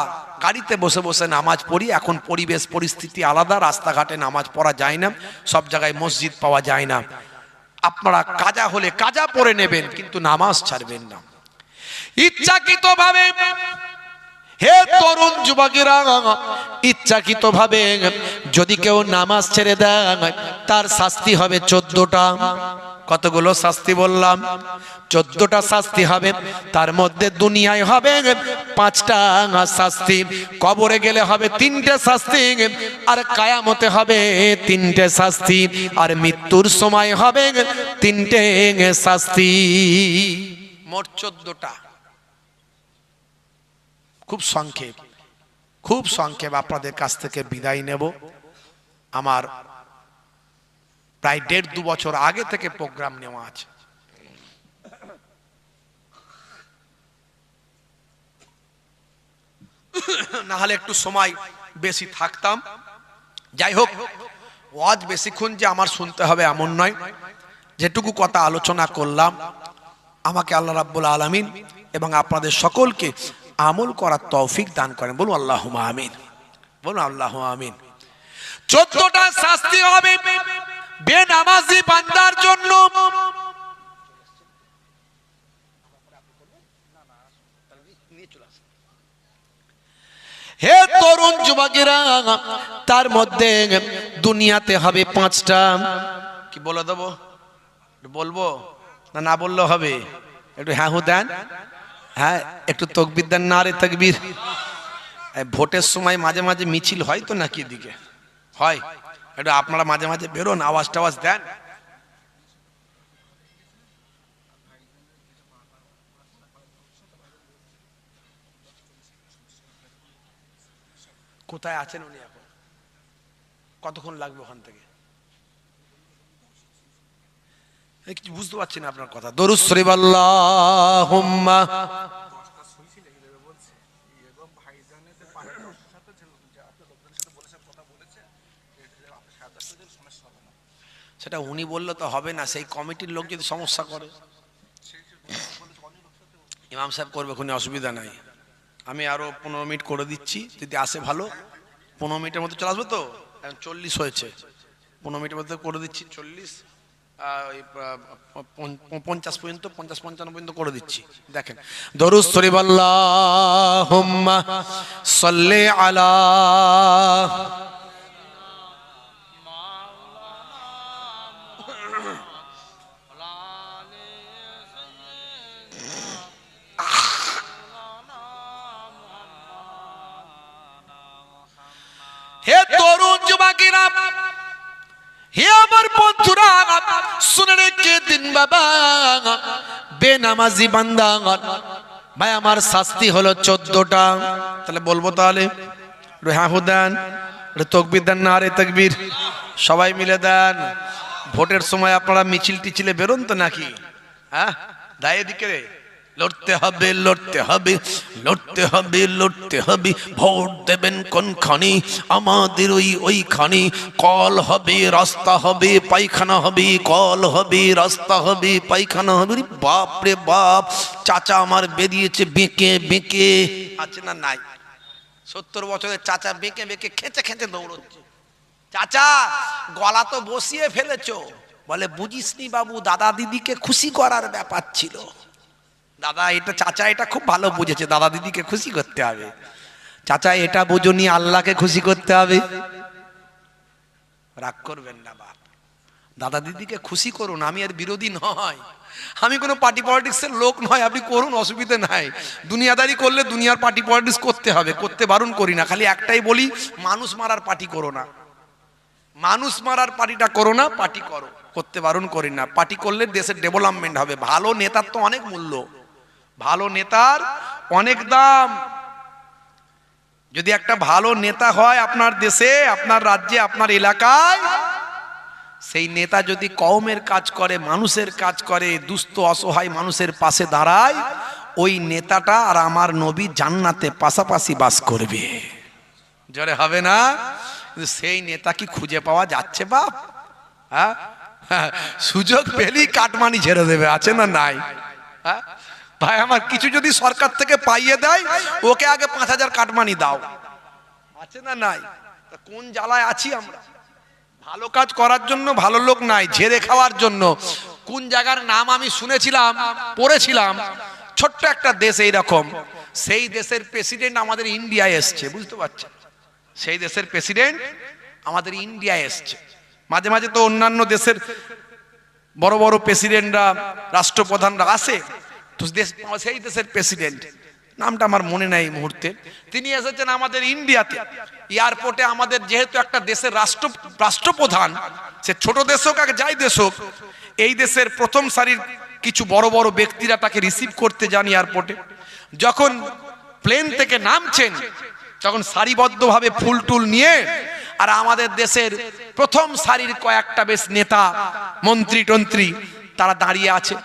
গাড়িতে বসে বসে নামাজ পড়ি। এখন পরিবেশ পরিস্থিতি আলাদা, রাস্তাঘাটে নামাজ পড়া যায় না, সব জায়গায় মসজিদ পাওয়া যায় না। আপনারা কাজা হলে কাজা পড়ে নেবেন, কিন্তু নামাজ ছাড়বেন না ইচ্ছাকৃতভাবে। হে তরুণ যুবকেরা, ইচ্ছাকৃতভাবে যদি কেউ নামাজ ছেড়ে দেয় তার শাস্তি হবে 14টা। কতগুলো শাস্তি বললাম? 14টা শাস্তি হবে। তার মধ্যে দুনিয়ায় হবে 5টা শাস্তি, কবরে গেলে হবে 3টে শাস্তি, আর কিয়ামতে হবে 3টে শাস্তি, আর মৃত্যুর সময় হবে 3টে শাস্তি। মোট 14টা। খুব সংক্ষেপ আপনাদের কাছ থেকে বিদায় নেব। আমার প্রায় 1.5-2 বছর আগে থেকে প্রোগ্রাম নেওয়া আছে। না হলে একটু সময় বেশি থাকতাম। যাই হোক, ওয়াজ বেশিক্ষণ যে আমার শুনতে হবে এমন নয়। যেটুকু কথা আলোচনা করলাম, আমাকে আল্লাহ রাব্বুল আলামিন এবং আপনাদের সকলকে আমল করার তৌফিক দান করেন। বলুন আল্লাহুম্মা আমিন, বলুন আল্লাহুম্মা আমিন। 14টা শাস্তি হবে বেনামাজি বান্দার জন্য। হে তরুণ যুবকেরা, তার মধ্যে দুনিয়াতে হবে 5টা। কি বলে দেবো? বলবো না? না বললে হবে? একটু হ্যাঁ হু দেন। হ্যাঁ, একটু তাকবীর দেন, নারে তাকবীর। ভোটের সময় মাঝে মাঝে মিছিল হয় তো নাকি? এদিকে হয়, একটু আপনারা মাঝে মাঝে বেরোন, আওয়াজ টাওয়াজ দেন। কোথায় আছেন উনি এখন? কতক্ষণ লাগবে ওখান থেকে? কিছু বুঝতে পারছি না আপনার কথা। দরুদ শরীফ আল্লাহুম্মা। সেটা উনি বললে তো হবে না, সেই কমিটির লোক যদি সমস্যা করে, ইমাম সাহেব করবে, কোনো অসুবিধা নাই। আমি আরো 15 মিনিট করে দিচ্ছি, যদি আসে ভালো। 15 মিনিটের মধ্যে চলে আসবে তো? 40 হয়েছে, 15 মিনিটের মধ্যে করে দিচ্ছি। 40, 50 পর্যন্ত, 50-55 পর্যন্ত করে দিচ্ছি। দেখেন, দরুদ শরীফ আল্লাহুম্মা সাল্লি আলা। হে তরুণ যুবকেরা, হে আমার বন্ধুরা, শুনে রেখে দিন বাবা, বেনামাজি বান্দা ভাই আমার শাস্তি হলো 14টা। তাহলে বলবো? তাহলে হ্যাঁ হু দেন, তাকবীর দেন, নারে তাকবীর, সবাই মিলে দেন। ভোটের সময় আপনারা মিছিল টিছিলে বেরোন তো নাকি? হ্যাঁ, দায় এদিকে লড়তে হবে লড়তে হবে লড়তে হবে লড়তে হবে, ভোট দেবেন কোনখানি আমাদের ওইখানি, কল হবে রাস্তা হবে পায়খানা হবে, কল হবে রাস্তা হবে পায়খানা হবে। বাপ রে বাপ, চাচা আমার বেরিয়েছে বেঁকে বেঁকে, আছে না নাই? 70 বছরের চাচা বেঁকে বেঁকে খেঁচে খেঁচে দৌড়চ্ছে। চাচা গলা তো বসিয়ে ফেলেছো। বলে বুঝিসনি বাবু, দাদা দিদিকে খুশি করার ব্যাপার ছিল। দাদা এটা, চাচা এটা খুব ভালো বুঝেছে, দাদা দিদিকে খুশি করতে হবে। চাচা এটা বুঝুনি, আল্লাহকে খুশি করতে হবে। রাগ করবেন না বাপ, দাদা দিদিকে খুশি করুন। আমি আর বিরোধী নয়, আমি কোনো পার্টি পলিটিক্সের লোক নয়, আপনি করুন, অসুবিধা নাই। দুনিয়াদারি করলে দুনিয়ার পার্টি পলিটিক্স করতে হবে, করতে বারণ করি না। খালি একটাই বলি, মানুষ মারার পার্টি করো না, মানুষ মারার পার্টিটা করো না, পার্টি করো, করতে বারণ করি না। পার্টি করলে দেশের ডেভেলপমেন্ট হবে। ভালো নেতার তো অনেক মূল্য, ভালো নেতার অনেক দাম। যদি একটা ভালো নেতা হয় আপনার দেশে, আপনার রাজ্যে, আপনার এলাকায়, সেই নেতা যদি কওমের কাজ করে, মানুষের কাজ করে, দুস্থ অসহায় মানুষের পাশে দাঁড়ায়, ওই নেতাটা আর আমার নবী জান্নাতে পাশাপাশি বাস করবে। জোরে হবে না? কিন্তু সেই নেতা কি খুঁজে পাওয়া যাচ্ছে বাপ? হ্যাঁ, সুযোগ পেলেই কাটমানি ঝেড়ে দেবে, আছে না নাই? হ্যাঁ ভাই আমার, কিছু যদি সরকার থেকে পাইয়ে দেয়, ওকে আগে 5000 কাটমানি দাও, আছে না নাই? কোন জ্বালায় আছি আমরা? ভালো কাজ করার জন্য ভালো লোক নাই, ঝেড়ে খাওয়ার জন্য। কোন জায়গার নাম আমি শুনেছিলাম, পড়েছিলাম, ছোট্ট একটা দেশ এইরকম, সেই দেশের প্রেসিডেন্ট আমাদের ইন্ডিয়ায় এসছে, বুঝতে পারছেন? সেই দেশের প্রেসিডেন্ট আমাদের ইন্ডিয়ায় এসছে। মাঝে মাঝে তো অন্যান্য দেশের বড় বড় প্রেসিডেন্টরা, রাষ্ট্রপ্রধানরা আসে, তো সেই দেশের প্রেসিডেন্ট, নামটা আমার মনে নাই এই মুহূর্তে, তিনি এসেছেন আমাদের ইন্ডিয়াতে। এয়ারপোর্টে আমাদের যেহেতু একটা দেশের রাষ্ট্রপ্রধান, সে ছোট দেশ হোক আর যাই দেশ হোক, এই দেশের প্রথম সারির কিছু বড় বড় ব্যক্তিরা তাকে রিসিভ করতে যান এয়ারপোর্টে। যখন প্লেন থেকে নামছেন, তখন সারিবদ্ধভাবে ফুল টুল নিয়ে, আর আমাদের দেশের প্রথম সারির কয়েকটা বেশ নেতা, মন্ত্রী টন্ত্রী, তারা দাঁড়িয়ে আছে।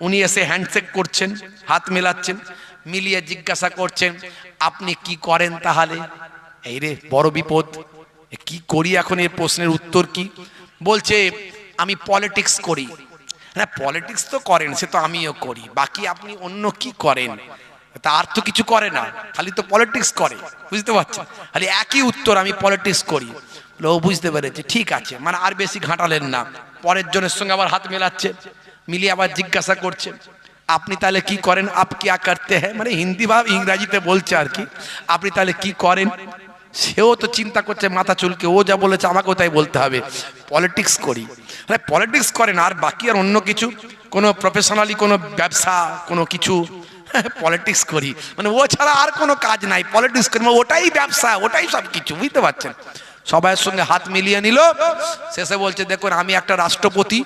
উনি এসে হ্যান্ডশেক করছেন, হাত মেলাচ্ছেন, মিলিয়ে জিজ্ঞাসা করছেন, আপনি কি করেন তাহলে? এই রে বড় বিপদ, কি করি এখন, এর প্রশ্নের উত্তর কি? বলছে আমি পলিটিক্স করি। হ্যাঁ পলিটিক্স তো করেন, সে তো আমিও করি, বাকি আপনি অন্য কি করেন? তা আর তো কিছু করে না, খালি তো পলিটিক্স করে, বুঝতে পারছেন? খালি একই উত্তর, আমি পলিটিক্স করি। ও বুঝতে পেরেছে, ঠিক আছে, মানে আর বেশি ঘাঁটালেন না। পরের জনের সঙ্গে আবার হাত মেলাচ্ছে, মিলিয়ে আবার জিজ্ঞাসা করছে, আপনি তাহলে কি করেন? আপ কিয়া করতে হ্যাঁ, মানে হিন্দি ভাব ইংরাজিতে বলছে আর কি, আপনি তাহলে কি করেন? সেও তো চিন্তা করছে মাথা চুলকে, ও যা বলেছে আমাকেও তাই বলতে হবে, পলিটিক্স করি। মানে পলিটিক্স করেন, আর বাকি আর অন্য কিছু, কোনো প্রফেশনালি কোনো ব্যবসা, কোনো কিছু, পলিটিক্স করি, মানে ও ছাড়া আর কোনো কাজ নাই, পলিটিক্স করি, ওটাই ব্যবসা, ওটাই সব কিছু, বুঝতে পারছেন? সবাইয়ের সঙ্গে হাত মিলিয়ে নিল। শেষে বলছে, দেখুন আমি একটা রাষ্ট্রপতি,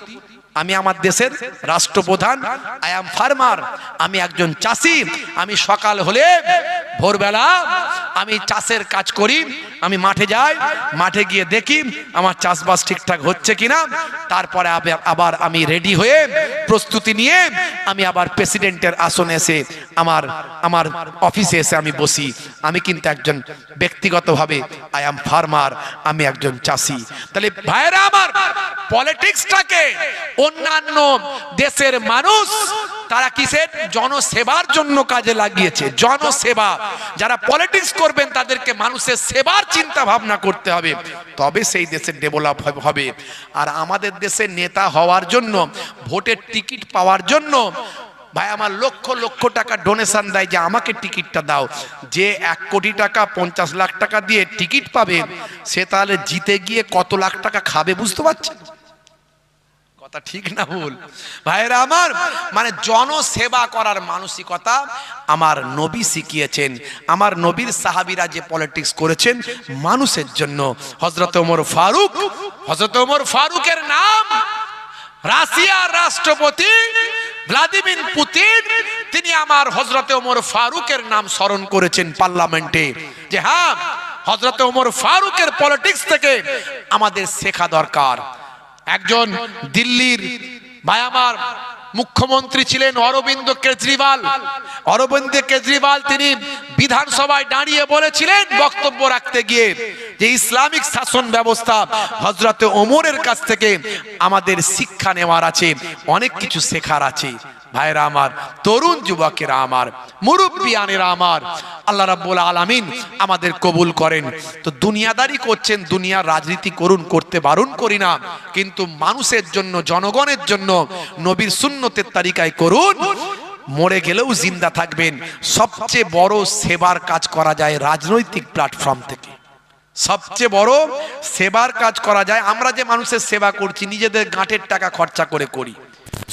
আমি আমার দেশের রাষ্ট্রপ্রধান, আই এম ফার্মার, আমি একজন চাষি। আমি সকাল হলে ভোরবেলা আমি চাষের কাজ করি, আমি মাঠে যাই, মাঠে গিয়ে দেখি আমার চাষবাস ঠিকঠাক হচ্ছে কিনা, তারপরে আবার আমি রেডি হয়ে প্রস্তুতি নিয়ে আমি আবার প্রেসিডেন্টের আসনে এসে আমার অফিসে এসে আমি বসি। আমি কিন্তু একজন ব্যক্তিগতভাবে আই এম ফার্মার, আমি একজন চাষি। তাহলে ভাইরা আমার, পলিটিক্সটাকে অন্যান্য দেশের মানুষ তারা কিসের? জনসেবার জন্য কাজে লাগিয়েছে। জনসেবা, যারা পলিটিক্স করবেন তাদেরকে মানুষের সেবার চিন্তা ভাবনা করতে হবে, তবে সেই দেশের ডেভেলপ হবে। আর আমাদের দেশে নেতা হওয়ার জন্য, ভোটের টিকিট পাওয়ার জন্য ভাই আমার লক্ষ লক্ষ টাকা ডোনেশন দেয় যে আমাকে টিকিটটা দাও। যে 1 কোটি টাকা 50 লাখ টাকা দিয়ে টিকিট পাবে, সে তাহলে জিতে গিয়ে কত লাখ টাকা খাবে, বুঝতে পারছেন? কথা ঠিক না ভুল ভাইরা আমার? মানে জনসেবা করার মানসিকতা আমার নবী শিখিয়েছেন। আমার নবীর সাহাবীরা যে পলিটিক্স করেছেন মানুষের জন্য। হযরত ওমর ফারুক, হযরত ওমর ফারুকের নাম রাশিয়ার রাষ্ট্রপতি ভ্লাদিমির পুতিন, তিনি আমার হযরত ওমর ফারুকের নাম স্মরণ করেছেন পার্লামেন্টে, যে হ্যাঁ হযরত ওমর ফারুকের পলিটিক্স থেকে আমাদের শেখা দরকার। একজন দিল্লির ভাই আমার মুখ্যমন্ত্রী ছিলেন অরবিন্দ কেজরিওয়াল। অরবিন্দ কেজরিওয়াল তিনি বিধানসভায় দাঁড়িয়ে বলেছিলেন বক্তব্য রাখতে গিয়ে যে ইসলামিক শাসন ব্যবস্থা হযরতে ওমরের কাছ থেকে আমাদের শিক্ষা নেওয়ার আছে, অনেক কিছু শেখার আছে। ভাইরা আমার, তরুণ যুবকেরা আমার, মুরব্বিয়ানেরা আমার, আল্লাহ রাব্বুল আলামিন আমাদের কবুল করেন। তো দুনিয়াদারি করছেন, দুনিয়ার রাজনীতি করুন, করতে বারণ করি না, কিন্তু মানুষের জন্য, জনগণের জন্য নবীর সুন্নতের তালিকায় করুন। মরে গেলেও জিন্দা থাকবেন। সবচেয়ে বড় সেবার কাজ করা যায় রাজনৈতিক প্ল্যাটফর্ম থেকে। সবচেয়ে বড় সেবার কাজ করা যায়। আমরা যে মানুষের সেবা করছি নিজেদের গাঁটের টাকা খরচা করে করি।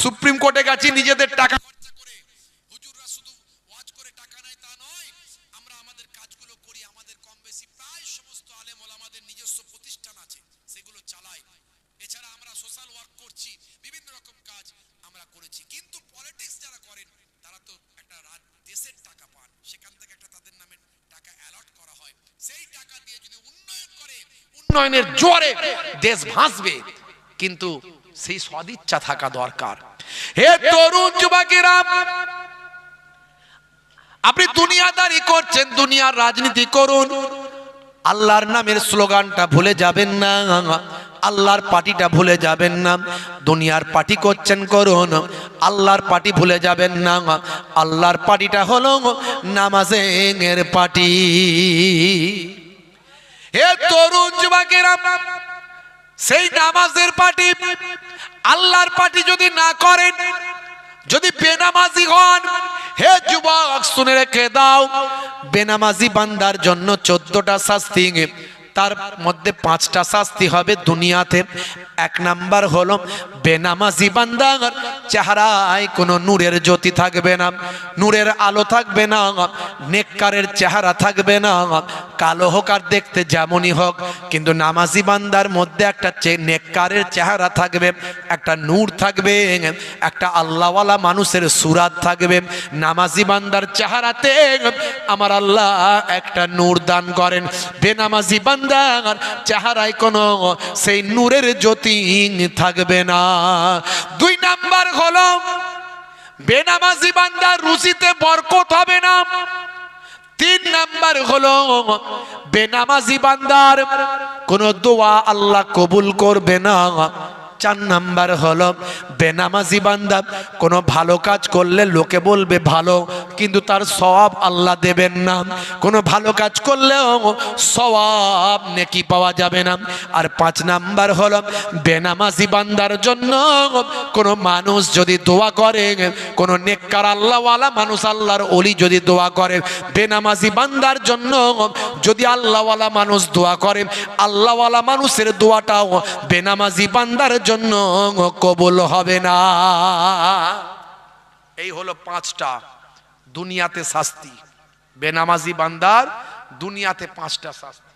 সুপ্রিম কোর্টে গেছি নিজেদের টাকা খরচা করে। হুজুররা শুধু ওয়াজ করে টাকা নেয় তা নয়, আমরা আমাদের কাজগুলো করি। আমাদের কম বেশি প্রায় সমস্ত আলেম ওলামাদের নিজস্ব প্রতিষ্ঠান আছে, সেগুলো চালাই। এছাড়া আমরা সোশ্যাল ওয়ার্ক করছি, বিভিন্ন রকম কাজ আমরা করেছি। কিন্তু পলিটিক্স যারা করেন তারা তো একটা দেশের টাকা পান, সেখান থেকে একটা তাদের নামে টাকা অ্যালট করা হয়। সেই টাকা দিয়ে যদি উন্নয়ন করে, উন্নয়নের জোয়ারে দেশ ভাসবে, কিন্তু সেই সদিচ্ছা থাকা দরকার। হে তরুণ যুবকেরা, আপনি দুনিয়াদারি করছেন, দুনিয়ার রাজনীতি করুন, আল্লাহর নামের স্লোগানটা ভুলে যাবেন না, আল্লাহর পার্টিটা ভুলে যাবেন না। দুনিয়ার পার্টি করছেন, করুন, আল্লাহর পার্টি ভুলে যাবেন না। আল্লাহর পার্টিটা হলো নামাজের পার্টি। হে তরুণ যুবকেরা, সেই নামাজের পার্টি, আল্লাহর পার্টি যদি না করেন, যদি বেনামাজি হন, হে যুবক শুনে রেখে দাও, বেনামাজি বান্দার জন্য 14টা শাস্তি, তার মধ্যে 5টা শাস্তি হবে দুনিয়াতে। 1 নাম্বার হলো বেনামাজি বান্দার চেহারায় কোনো নূরের জ্যোতি থাকবে না, নূরের আলো থাকবে না, নেককারের চেহারা থাকবে না। কালো হোক আর দেখতে যেমনই হোক, কিন্তু নামাজি বান্দার মধ্যে একটা নেককারের চেহারা থাকবে, একটা নূর থাকবে, একটা আল্লাহওয়ালা মানুষের সুরাত থাকবে। নামাজি বান্দার চেহারাতে আমার আল্লাহ একটা নূর দান করেন। বেনামাজি বান্দার চেহারায় কোনো সেই নূরের জ্যোতি থাকবে না। 2 নাম্বার হলো বেনামাজি বান্দার রুজিতে বরকত হবে না। 3 নাম্বার হলো বেনামাজি বান্দার কোনো দোয়া আল্লাহ কবুল করবে না। 4 নাম্বার হলো বেনামাজি বান্দা কোনো ভালো কাজ করলে লোকে বলবে ভালো, কিন্তু তার সওয়াব আল্লাহ দেবেন না। কোনো ভালো কাজ করলেও সওয়াব নেকি পাওয়া যাবে না। আর 5 নাম্বার হলো বেনামাজি বান্দার জন্য কোনো মানুষ যদি দোয়া করে, কোনো নেককার আল্লাহওয়ালা মানুষ, আল্লাহর ওলি যদি দোয়া করে, বেনামাজি বান্দার জন্য যদি আল্লাহওয়ালা মানুষ দোয়া করে, আল্লাহওয়ালা মানুষের দোয়াটাও বেনামাজি বান্দার জন্য কবুল হবে না। এই হলো 5টা দুনিয়াতে শাস্তি। বেনামাজি বান্দার দুনিয়াতে 5টা শাস্তি।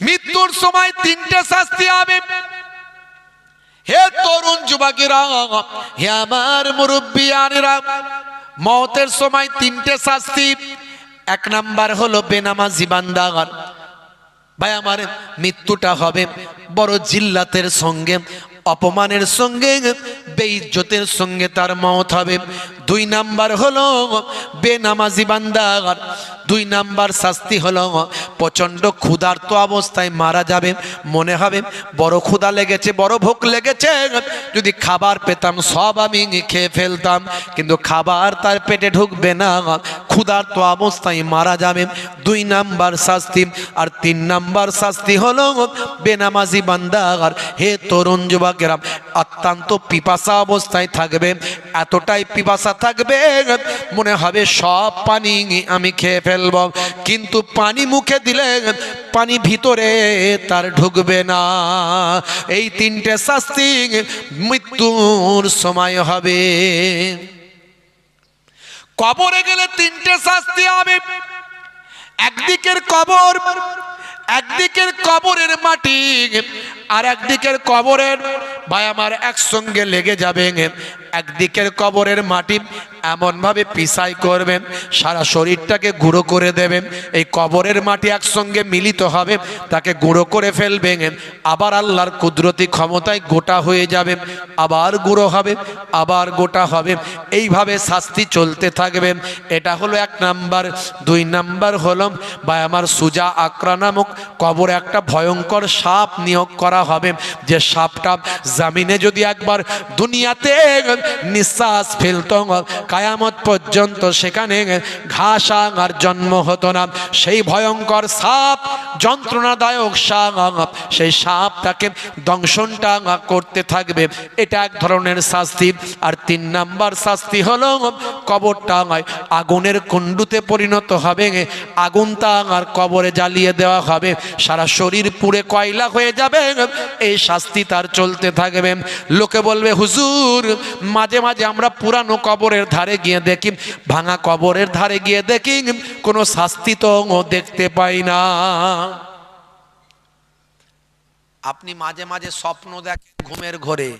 মৃত্যুর সময় 3টে শাস্তি হবে। হে তরুণ যুবকেরা, হে আমার মুরব্বিয়ানেরা, মওতের সময় 3টে শাস্তি। 1 নাম্বার হলো বেনামাজি বান্দা, ভাই আমার মৃত্যুটা হবে বড় জিল্লাতের সঙ্গে, অপমানের সঙ্গে, বেইজ্জতের সঙ্গে তার মওত হবে। 2 নাম্বার হলো বেনামাজি বান্দা, 2 নাম্বার শাস্তি হলো প্রচন্ড ক্ষুধার্ত অবস্থায় মারা যাবে। মনে হবে বড় ক্ষুধা লেগেছে, বড় ভোক লেগেছে, যদি খাবার পেতাম সব আমি খেয়ে ফেলতাম, কিন্তু খাবার তার পেটে ঢুকবে না, ক্ষুধার্ত অবস্থায় মারা যাবে। 2 নাম্বার শাস্তি। আর 3 নাম্বার শাস্তি হলো বেনামাজি বান্দা, হে তরুণ যুবকেরা, অত্যন্ত পিপাসা অবস্থায় থাকবে। এতটাই পিপাসা থাকবে মনে হবে সব পানি আমি খেয়ে ফেলব, কিন্তু পানি মুখে দিলে পানি ভিতরে তার ঢুকবে না। এই 3টে শাস্তি মৃত্যুর সময় হবে। কবরে গেলে 3টে শাস্তি হবে। একদিকের কবর, একদিকের কবরের মাটি, আর একদিকের কবরের, ভাই আমার একসঙ্গে লেগে যাবে। একদিকের কবরের মাটি এমন ভাবে পিসাই করবেন, সারা শরীরটাকে গুঁড়ো করে দেবেন। এই কবরের মাটি একসঙ্গে মিলিত হবে, তাকে গুঁড়ো করে ফেলবেন। আবার আল্লাহর কুদরতি ক্ষমতায় গোটা হয়ে যাবে, আবার গুঁড়ো হবে, আবার গোটা হবে। এইভাবে শাস্তি চলতে থাকবে। এটা হলো 1 নাম্বার। 2 নাম্বার হলো ভাই আমার সুজা আকরা নামক কবরে একটা ভয়ঙ্কর সাপ নিয়োগ করা হবে, যে সাপটা জামিনে যদি একবার দুনিয়াতে নিঃশ্বাস ফেলত, কায়ামত পর্যন্ত সেখানে ঘাস আর জন্ম হতো না। সেই ভয়ঙ্কর সাপ, যন্ত্রণাদায়ক সাপ, সেই সাপটাকে দংশনটা করতে থাকবে। এটা এক ধরনের শাস্তি। আর 3 নাম্বার শাস্তি হলো কবরটা আগুনের কুণ্ডুতে পরিণত হবে, আগুনটা আর কবরে জ্বালিয়ে দেওয়া হবে, সারা শরীর পুড়ে কয়লা হয়ে যাবে। এই শাস্তি তার চলতে থাকবে। লোকে বলবে হুজুর মাঝে মাঝে আমরা পুরানো কবরের ধারে গিয়ে দেখি, ভাঙা কবরের ধারে গিয়ে দেখি কোনো শাস্তি তো দেখতে পাই না। আপনি মাঝে মাঝে স্বপ্ন দেখেন ঘুমের ঘরে,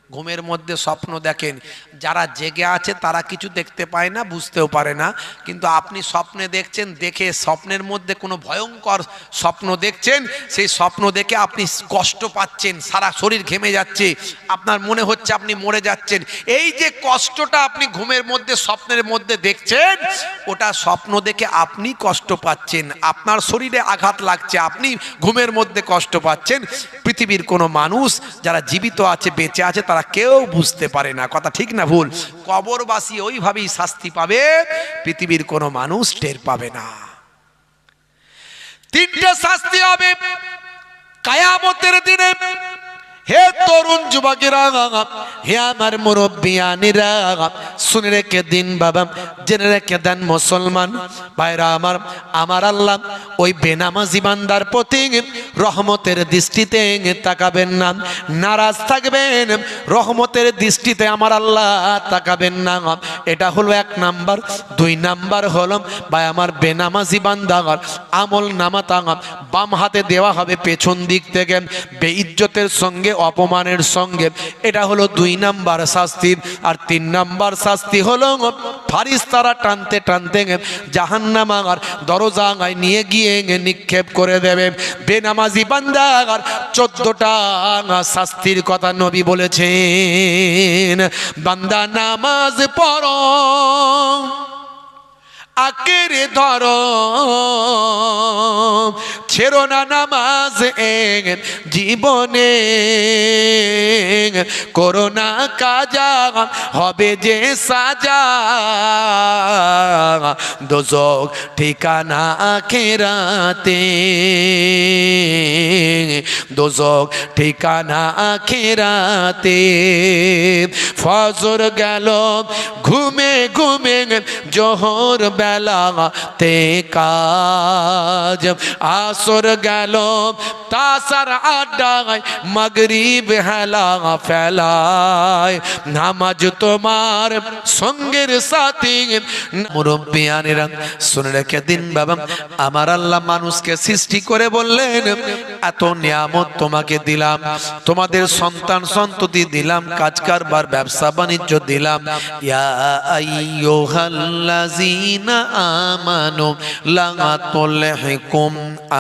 ঘুমের মধ্যে স্বপ্ন দেখেন, যারা জেগে আছে তারা কিছু দেখতে পায় না, বুঝতেও পারে না, কিন্তু আপনি স্বপ্নে দেখছেন, দেখে স্বপ্নের মধ্যে কোনো ভয়ঙ্কর স্বপ্ন দেখছেন, সেই স্বপ্ন দেখে আপনি কষ্ট পাচ্ছেন, সারা শরীর ঘেমে যাচ্ছে, আপনার মনে হচ্ছে আপনি মরে যাচ্ছেন। এই যে কষ্টটা আপনি ঘুমের মধ্যে স্বপ্নের মধ্যে দেখছেন, ওটা স্বপ্ন দেখে আপনি কষ্ট পাচ্ছেন, আপনার শরীরে আঘাত লাগছে, আপনি ঘুমের মধ্যে কষ্ট পাচ্ছেন। পৃথিবীর কোনো মানুষ যারা জীবিত আছে, বেঁচে আছে, তারা কেউ বুঝতে পারে না। কথা ঠিক না ভুল? কবরবাসী ওইভাবেই শাস্তি পাবে, পৃথিবীর কোনো মানুষ টের পাবে না। 3টে শাস্তি হবে কিয়ামতের দিনে। হে তরুণ যুবকেরা, হে আমার মুরব্বিয়ানিরা, শুনে রেখে দিন বাবা, জেনে রেখে দেন মুসলমান ভাইরা আমার। আমার আল্লাহ ওই বেনামাজি বান্দার প্রতি রহমতের দৃষ্টিতে তাকাবেন না, নারাজ থাকবেন, রহমতের দৃষ্টিতে আমার আল্লাহ তাকাবেন না। এটা হলো 1 নাম্বার। 2 নাম্বার হলো ভাই আমার বেনামাজি বান্দার আমল নামাতা বাম হাতে দেওয়া হবে পেছন দিক থেকে, বেইজ্জতের সঙ্গে, অপমানের সঙ্গে। এটা হলো 2 নাম্বার শাস্তি। আর 3 নাম্বার শাস্তি হলো ফারিস্তারা টানতে টানতে জাহান্নামের দরজায় নিয়ে গিয়ে নিক্ষেপ করে দেবে। বেনামাজি বান্দার 14টা শাস্তির কথা নবী বলেছেন। বান্দা নামাজ পড়ো, আঁকড়ে ধরো, ছেড়ো না নামাজ জীবনে, করো না কাজা হবে যে সাজা, দোজখ ঠিকানা আখিরাতে, দোজখ ঠিকানা আখিরাতে। ফজর গেল ঘুমে ঘুমে, জোহর বেলাতে কাজ, আসর গেল তাসার আড্ডায়, মাগরিব হেলা ফেলায়, নামাজ তোমার সঙ্গের সাথী। মুরব্বিয়ানেরা শুনে রেখে দিন বাবা, আমার আল্লাহ মানুষকে সৃষ্টি করে বললেন, এত নিয়ামত তোমাকে দিলাম, তোমাদের সন্তান সন্ততি দিলাম, কাজ কারবার ব্যবসা বাণিজ্য দিলাম। ইয়া আইয়ুহাল্লাযীনা আমানু লা তুলহিকুম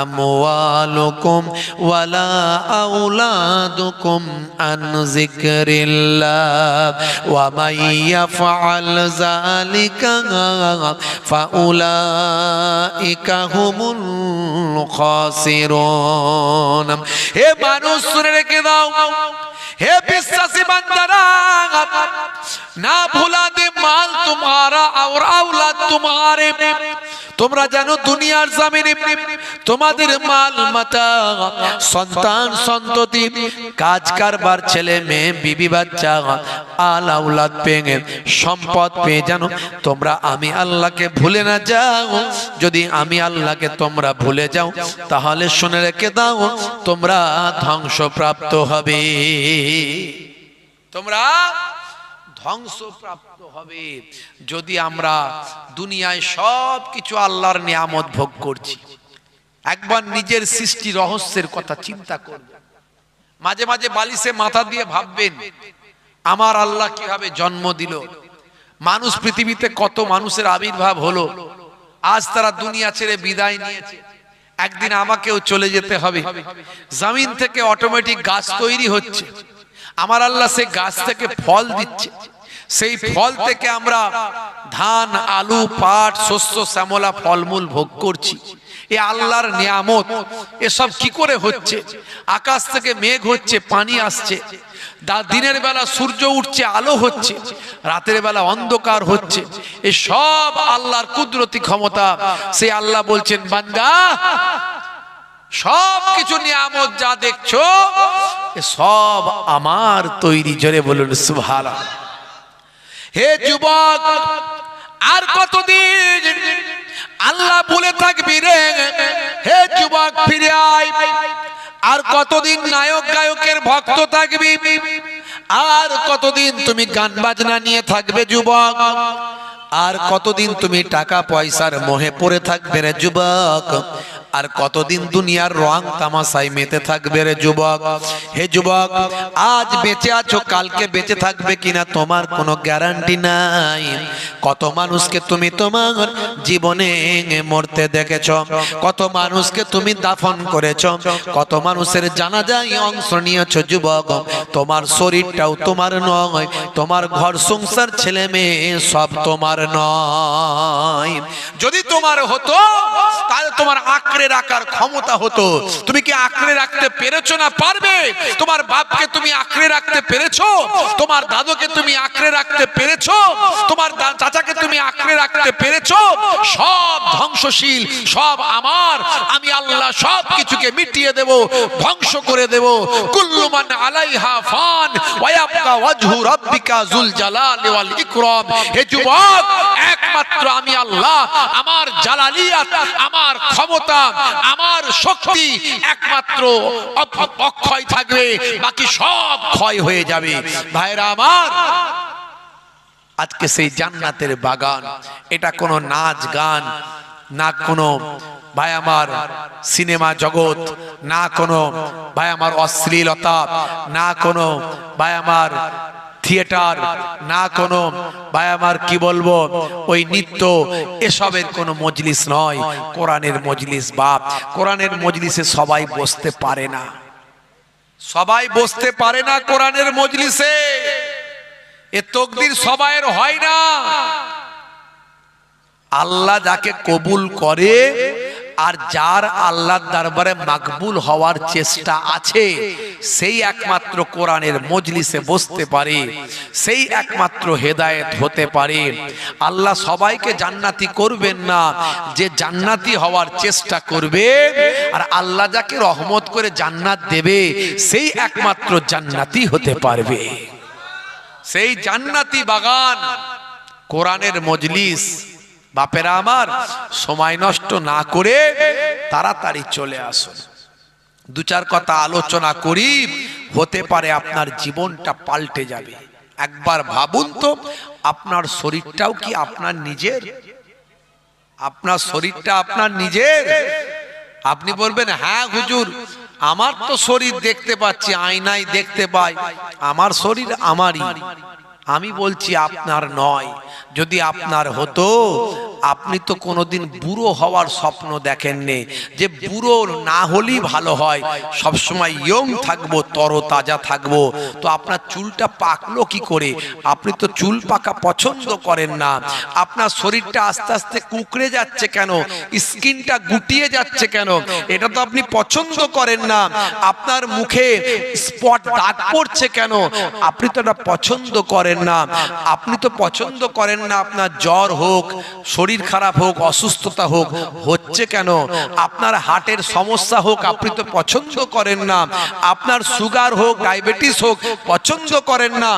আমওয়ালুকুম ওয়ালা আওলাদুকুম আন যিকরিল্লাহ ওয়া মান ইয়াফআল যালিকা ফাউলাইকা হুমুল খাসিরুন। হে মানুষ শুনে রেখে দাও, हे विश्वासी बंदरा, ना भूला दे माल तुम्हारा और औलाद तुम्हारे। তোমরা জানো দুনিয়ার জমিনে তোমাদের মাল মাতা, সন্তান সন্ততি, কাজ কারবার, ছেলে মেয়ে, বিবি বাচ্চা, আল আওলাদ পেয়ে, সম্পদ পেয়ে জানো তোমরা আমি আল্লাহকে ভুলে না যাও। যদি আমি আল্লাহকে তোমরা ভুলে যাও, তাহলে শুনে রেখে দাও তোমরা ধ্বংসপ্রাপ্ত হবে, তোমরা ধ্বংসপ্রাপ্ত হবে। যদি আমরা দুনিয়ায় সব কিছু আল্লাহর নিয়ামত ভোগ করছি, একবার নিজের সৃষ্টি রহস্যের কথা চিন্তা করবেন। মাঝে মাঝে বালিশে মাথা দিয়ে ভাববেন, আমার আল্লাহ কিভাবে জন্ম দিল, মানুষ পৃথিবীতে কত মানুষের আবির্ভাব হলো, আজ তারা দুনিয়া ছেড়ে বিদায় নিয়েছে। একদিন আমাকেও চলে যেতে হবে। জমিন থেকে অটোমেটিক গাছ তৈরি হচ্ছে, আমার আল্লাহ সেই গাছ থেকে ফল দিচ্ছে, সেই ফল থেকে আমরা ধান, আলু, পাট, শস্য, শ্যামলা, ফলমূল ভোগ করছি। এ আল্লাহর নিয়ামত। এসব কি করে হচ্ছে? আকাশ থেকে মেঘ হচ্ছে, পানি আসছে, দিনের বেলা সূর্য উঠছে, আলো হচ্ছে, রাতের বেলা অন্ধকার হচ্ছে। এ সব আল্লাহর কুদরতি ক্ষমতা। সেই আল্লাহ বলছেন, বান্দা সব কিছু নিয়ামত যা দেখছো এ সব আমার তৈরি। জোরে বলুন সুবহানাল্লাহ। হে যুবক, আর কতদিন আল্লাহ বলে থাকবি রে, হে যুবক ফিরে আয়। আর কতদিন নায়ক গায়কের ভক্ত থাকবি? আর কতদিন তুমি গান বাজনা নিয়ে থাকবে যুবক? আর কতদিন তুমি টাকা পয়সার মোহে পড়ে থাকবে রে যুবক? আর কতদিন দুনিয়ার রং তামাশায় মেতে থাকবে রে যুবক? হে যুবক, আজ বেঁচে আছো, কালকে বেঁচে থাকবে কিনা তোমার কোনো গ্যারান্টি নাই। কত মানুষকে তুমি তোমার জীবনে মরতে দেখেছ, কত মানুষকে তুমি দাফন করেছ, কত মানুষের জানাজায় অংশ নিয়েছো যুবক। তোমার শরীরটাও তোমার নয়, তোমার ঘর সংসার ছেলে মেয়ে সব তোমার নয়। যদি তোমার হতো তাহলে তোমার আঁকড়ে রাখার ক্ষমতা হতো। তুমি কি আঁকড়ে রাখতে পেরেছো না পারবে? তোমার বাপকে তুমি আঁকড়ে রাখতে পেরেছো? তোমার দাদুকে তুমি আঁকড়ে রাখতে পেরেছো? তোমার চাচাকে তুমি আঁকড়ে রাখতে পেরেছো? সব ধ্বংসশীল, সব আমার। আমি আল্লাহ সব কিছুকে মিটিয়ে দেব, ধ্বংস করে দেব। কুল্লু মান আলাইহা ফান ওয়া ইয়াবকা ওয়াজহু রাব্বিকা যুল জালালি ওয়াল ইকরাম। হে যুবক, একমাত্র আমি আল্লাহ, আমার জালালিয়াত, আমার ক্ষমতা, আমার শক্তি একমাত্র অক্ষয় থাকবে, বাকি সব ক্ষয় হয়ে যাবে। ভাইরা আমার, আজকে সেই জান্নাতের বাগান, এটা কোনো নাচ গান না, কোনো ভাই আমার সিনেমা জগৎ না, কোনো ভাই আমার অশ্লীলতা না, কোনো ভাই আমার থিয়েটার না, কোনো ভাই আমার কি বলবো ওই নৃত্য, এসবের কোনো মজলিস নয়, কোরআনের মজলিস। বাপ, কোরআনের মজলিসে সবাই বসতে পারে না, সবাই বসতে পারে না কোরআনের মজলিসে। এ তকদির সবাইয়ের হয় না। আল্লাহ যাকে কবুল করে আর যার আল্লাহর দরবারে মাকবুল হওয়ার চেষ্টা আছে, সেই একমাত্র কোরআনের মজলিসে বসতে পারে, সেই একমাত্র হেদায়েত হতে পারে। আল্লাহ সবাইকে জান্নাতি করবেন না, যে জান্নাতি হওয়ার চেষ্টা করবে, আর আল্লাহ যাকে রহমত করে জান্নাত দেবে, সেই একমাত্র জান্নাতি হতে পারবে। সেই জান্নাতি বাগান কোরআনের মজলিস। বাপেরা আমার, সময় নষ্ট না করে তাড়াতাড়ি চলে আসুন। দু চার কথা আলোচনা করি, হতে পারে আপনার জীবনটা পাল্টে যাবে। একবার ভাবুন তো, আপনার শরীরটাও কি আপনার নিজের? আপনার শরীরটা আপনার নিজের? আপনি বলবেন, হ্যাঁ হুজুর, আমার তো শরীর দেখতে পাচ্ছি, আয়নায় দেখতে পাই, আমার শরীর আমারই। আমি বলছি আপনার নয়। যদি আপনার হতো, আপনি তো কোনোদিন বুড়ো হওয়ার স্বপ্ন দেখেননি, যে বুড়ো না হলেই ভালো হয়, সবসময় ইয়ং থাকবো, তরতাজা থাকবো। তো আপনার চুলটা পাকলো কি করে? আপনি তো চুল পাকা পছন্দ করেন না। আপনার শরীরটা আস্তে আস্তে কুকড়ে যাচ্ছে কেন? স্কিনটা গুটিয়ে যাচ্ছে কেন? এটা তো আপনি পছন্দ করেন না। আপনার মুখে স্পট দাগ পড়ছে কেন? আপনি তো এটা পছন্দ করেন না। আপনি তো পছন্দ করেন না আপনার জ্বর হোক, শরীর খারাপ হোক, অসুস্থতা হোক, হচ্ছে কেন? আপনার হার্টের সমস্যা হোক, আপনি তো পছন্দ করেন না। আপনার সুগার হোক, ডায়াবেটিস হোক, পছন্দ করেন না।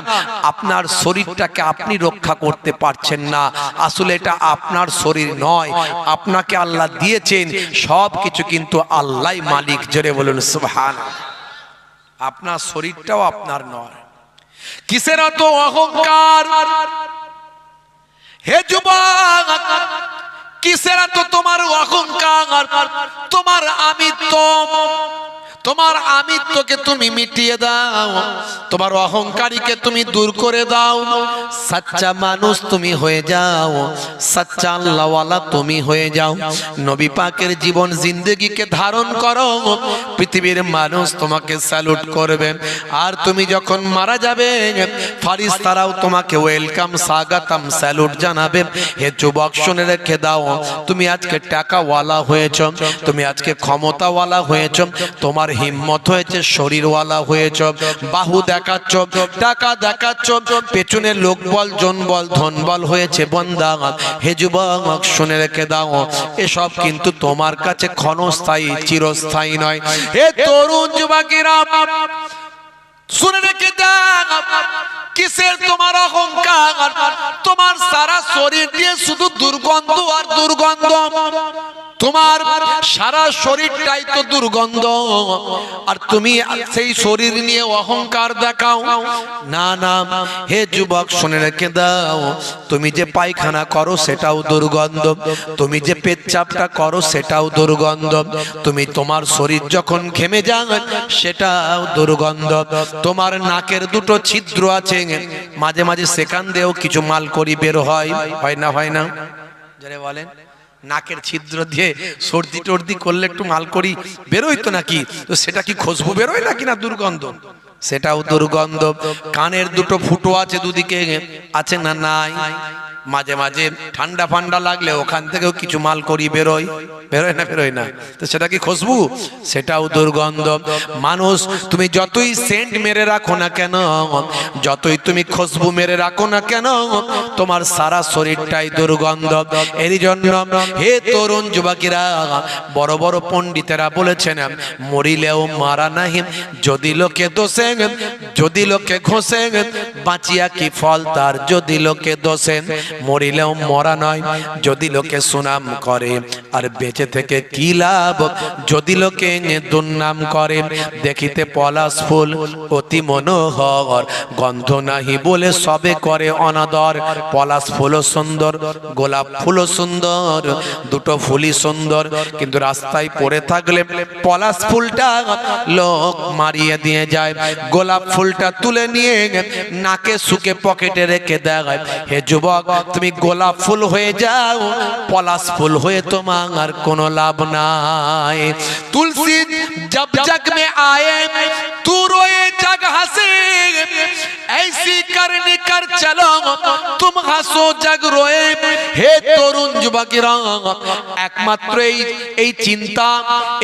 আপনার শরীরটাকে আপনি রক্ষা করতে পারছেন না। আসলে এটা আপনার শরীর নয়, আপনাকে আল্লাহ দিয়েছেন। সব কিছু কিন্তু আল্লাহই মালিক। জোরে বলুন সুবহানাল্লাহ। আপনার শরীরটাও আপনার নয়। কিসের এত অহংকার? হে যুবক, কিসের এত তোমার অহংকার? তোমার আমি তো তোমার আমিত্বকে তুমি মিটিয়ে দাও, তোমার অহংকারীকে তুমি দূর করে দাও, সচ্চা মানুষ তুমি হয়ে যাও, সচ্চা আল্লাহওয়ালা তুমি হয়ে যাও। নবী পাকের জীবন জিন্দেগিকে ধারণ করো, পৃথিবীর মানুষ তোমাকে স্যালুট করবে। আর তুমি যখন মারা যাবে ফারিস্তারাও তোমাকে ওয়েলকাম, স্বাগতম, স্যালুট জানাবে। হে যুবক শুনে রেখে দাও, তুমি আজকে টাকাওয়ালা হয়েছ, তুমি আজকে ক্ষমতাওয়ালা হয়েছ, তোমার হিম্মত হয়েছে, শরীরওয়ালা হয়েছ, বাহু দেখাচ্ছ, টাকা দেখাচ্ছ, পেছনে লোকবল, জনবল, ধনবল হয়েছে বন্দা। হে যুবক শুনে রেখে দাও, এসব কিন্তু তোমার কাছে ক্ষণস্থায়ী, চিরস্থায়ী নয়। হে তরুণ যুবকেরা শুনে রেখে দাও, কিসের তোমার অহংকার? তোমার সারা শরীর দিয়ে শুধু দুর্গন্ধ আর দুর্গন্ধ, তোমার সারা শরীরটাই তো দুর্গন্ধ, আর তুমি সেই শরীর নিয়ে অহংকার দেখাও। না না, হে যুবক শুনে রেখে দাও, তুমি যে পায়খানা করো সেটাও দুর্গন্ধ, তুমি যে পেচ্ছাপটা করো সেটাও দুর্গন্ধ, তুমি তোমার শরীর যখন ঘেমে যায় সেটাও দুর্গন্ধ, তোমার নাকের দুটো ছিদ্র আছে, মাঝে মাঝে সেখান দিয়েও কিছু মাল করি বের হয়, হয় না? হয় না? যারা বলেন নাকের ছিদ্র দিয়ে সর্দি টর্দি করলে একটু মাল করি বেরোয় তো নাকি, তো সেটা কি খুশবু বেরোয় নাকি না দুর্গন্ধ? সেটাও দুর্গন্ধ। কানের দুটো ফুটো আছে দুদিকে, আছে না নাই? মাঝে মাঝে ঠান্ডা ফান্ডা লাগলে ওখান থেকেও কিছু মাল করি বেরোয়, বেরোয় না? বেরোয় না? তো সেটা কি খুশবু? সেটাও দুর্গন্ধ। মানুষ তুমি যতই সেন্ট মেরে রাখো না কেন, যতই তুমি খুশবু মেরে রাখো না কেন, তোমার সারা শরীরটাই দুর্গন্ধ। এর জন্য হে তরুণ যুবকেরা, বড় বড় পণ্ডিতেরা বলেছেন, মরিলেও মারা নাহি, যদি লোকে দোষে, যদি লোকে ঘষে, বাঁচিয়া কি ফল তার, যদি লোকে দোষে। মরিলেও মরা নয়, যদি লোকে সুনাম করে, আর বেঁচে থেকে কি লাভ যদি লোকে দুর্নাম করে। দেখিতে পলাশ ফুল অতি মনোহর, গন্ধ নাহি বলে সবে করে অনাদর। পলাশ ফুলও সুন্দর, গোলাপ ফুলও সুন্দর, দুটো ফুলই সুন্দর, কিন্তু রাস্তায় পড়ে থাকলে পলাশ ফুলটা লোক মারিয়ে দিয়ে যায়, গোলাপ ফুলটা তুলে নিয়ে নাকে শুকে পকেটে রেখে দেয়। হে যুবক, তুমি গোলাপ ফুল হয়ে যাও, পলাশ ফুল হয়ে তোমার কোনো লাভ নাই। তুলসী जब जग में आए तू रोए जग हंसे, ऐसी करनी कर चलो तुम हंसो जग रोए। হে তরুণ যুবকেরা, একমাত্র এই চিন্তা,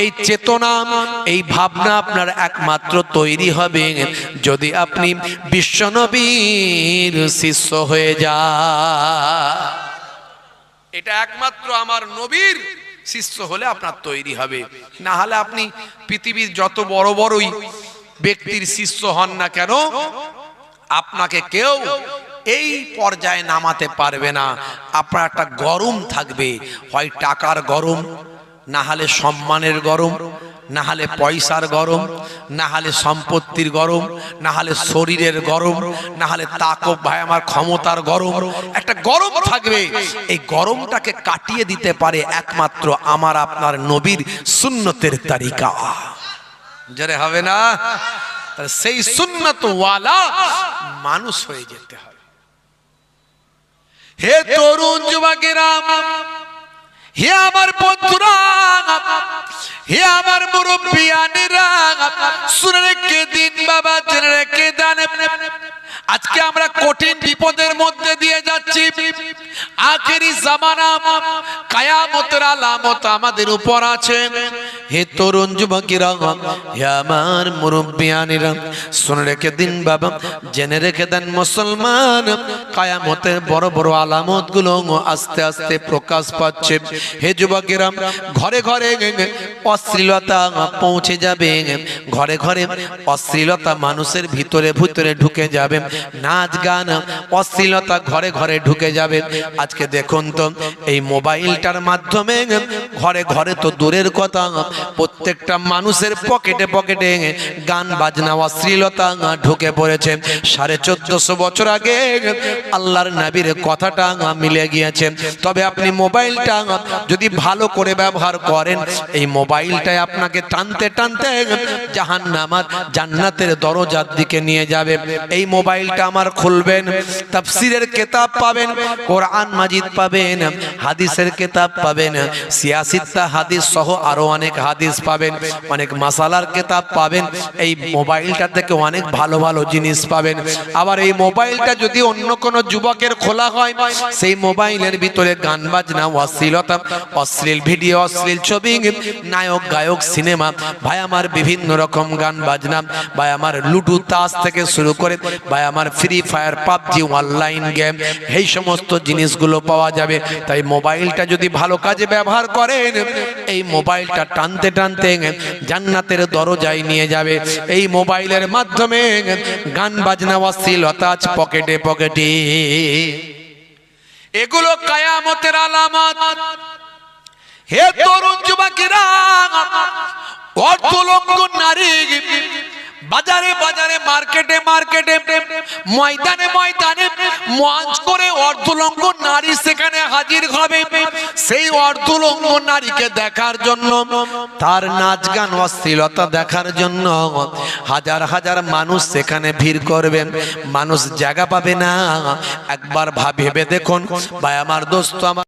এই চেতনা, এই ভাবনা আপনার একমাত্র তৈরি হবে যদি আপনি বিশ্বনবীর শিষ্য হয়ে যান। এটা একমাত্র আমার নবীর শিষ্য হলে আপনার তৈরি হবে, না হলে আপনি পৃথিবীর যত বড় বড়ই ব্যক্তির শিষ্য হন না কেন, আপনাকে কেউ এই পর্যায়ে নামাতে পারবে না। আপনার একটা গরম থাকবে, হয় টাকার গরম, না হলে সম্মানের গরম, না হলে পয়সার গরম, না হলে সম্পত্তির গরম, না হলে শরীরের গরম, না হলে তাকব ভাই আমার ক্ষমতার গরম, একটা গরম থাকবে। এই গরমটাকে কাটিয়ে দিতে পারে একমাত্র আমার আপনার নবীর সুন্নতের তরিকা। যারে হবে না, সেই সুন্নত ওয়ালা মানুষ হয়ে যেতে হবে। হে তরুণ যুবকেরা, হে আমার বন্ধুরা, হে আমার মুরব্বিয়ানেরা, শুনে রেখে দিন বাবা, জেনে রেখে দেন, আজকে আমরা কঠিন বিপদের মধ্যে দিয়ে যাচ্ছি। আখেরি জামানা, কিয়ামতের আলামত আমাদের উপর আছে। হে তরুণ যুবকেরা, হে আমার মুরব্বিয়ানেরা, শুনে রেখে দিন বাবা, জেনে রেখে দেন মুসলমান, কিয়ামতের বড় বড় আলামত গুলো আস্তে আস্তে প্রকাশ পাচ্ছে। হে যুবকেরা, ঘরে ঘরে অশ্লীলতা পৌঁছে যাবে, ঘরে ঘরে অশ্লীলতা মানুষের ভিতরে ভিতরে ঢুকে যাবে, নাচ গান অশ্লীলতা ঘরে ঘরে ঢুকে যাবে। আজকে দেখুন তো এই মোবাইলটার মাধ্যমে ঘরে ঘরে তো দূরের কথা, প্রত্যেকটা মানুষের পকেটে পকেটে গান বাজনা অশ্লীলতা ঢুকে পড়েছে। 1450 বছর আগে আল্লাহর নবীর কথাটা মিলে গিয়েছে। তবে আপনি মোবাইলটা যদি ভালো করে ব্যবহার করেন, এই মোবাইলটাই আপনাকে টানতে টানতে জাহান্নামার জান্নাতের দরজার দিকে নিয়ে যাবে। এই মোবাইলটা আমার খুলবেন, তাফসীরের কিতাব পাবেন, কোরআন মাজিদ পাবেন, হাদিসের কিতাব পাবেন, সিয়াসিত্তা হাদিস সহ আরো অনেক হাদিস পাবেন, অনেক মাসালার কিতাব পাবেন। এই মোবাইলটা থেকে অনেক ভালো ভালো জিনিস পাবেন। আবার এই মোবাইলটা যদি অন্য কোনো যুবকের খোলা হয়, সেই মোবাইলের ভিতরে গান বাজনা, অশ্লীলতা, অশ্লীল ভিডিও, অশ্লীল ছবি, নায়ক গায়ক, সিনেমা, ভাই আমার বিভিন্ন রকম গান বাজনা, ভাই আমার লুডু তাস থেকে শুরু করে ভাই আমার free fire, PUBG, online game, এই সমস্ত জিনিসগুলো পাওয়া যাবে। তাই মোবাইলটা যদি ভালো কাজে ব্যবহার করেন, এই মোবাইলটা টানতে টানতে জান্নাতের দরজায় নিয়ে যাবে। এই মোবাইলের মাধ্যমে গান বাজনা, অশ্লীলতা পকেটে পকেটে, এগুলো কিয়ামতের আলামত। হে তরুণ যুবকেরা, অর্ধলঙ্গ নারী বাজারে বাজারে, মার্কেটে মার্কেটে, ময়দানে ময়দানে মঞ্চ করে অর্ধলঙ্গ নারী সেখানে হাজির হবে। সেই অর্ধলঙ্গ নারীকে দেখার জন্য, তার নাচ গান অশ্লীলতা দেখার জন্য হাজার হাজার মানুষ সেখানে ভিড় করবে। মানুষ জায়গা পাবে না। একবার ভেবে দেখুন ভাই আমার, দোস্ত আমার।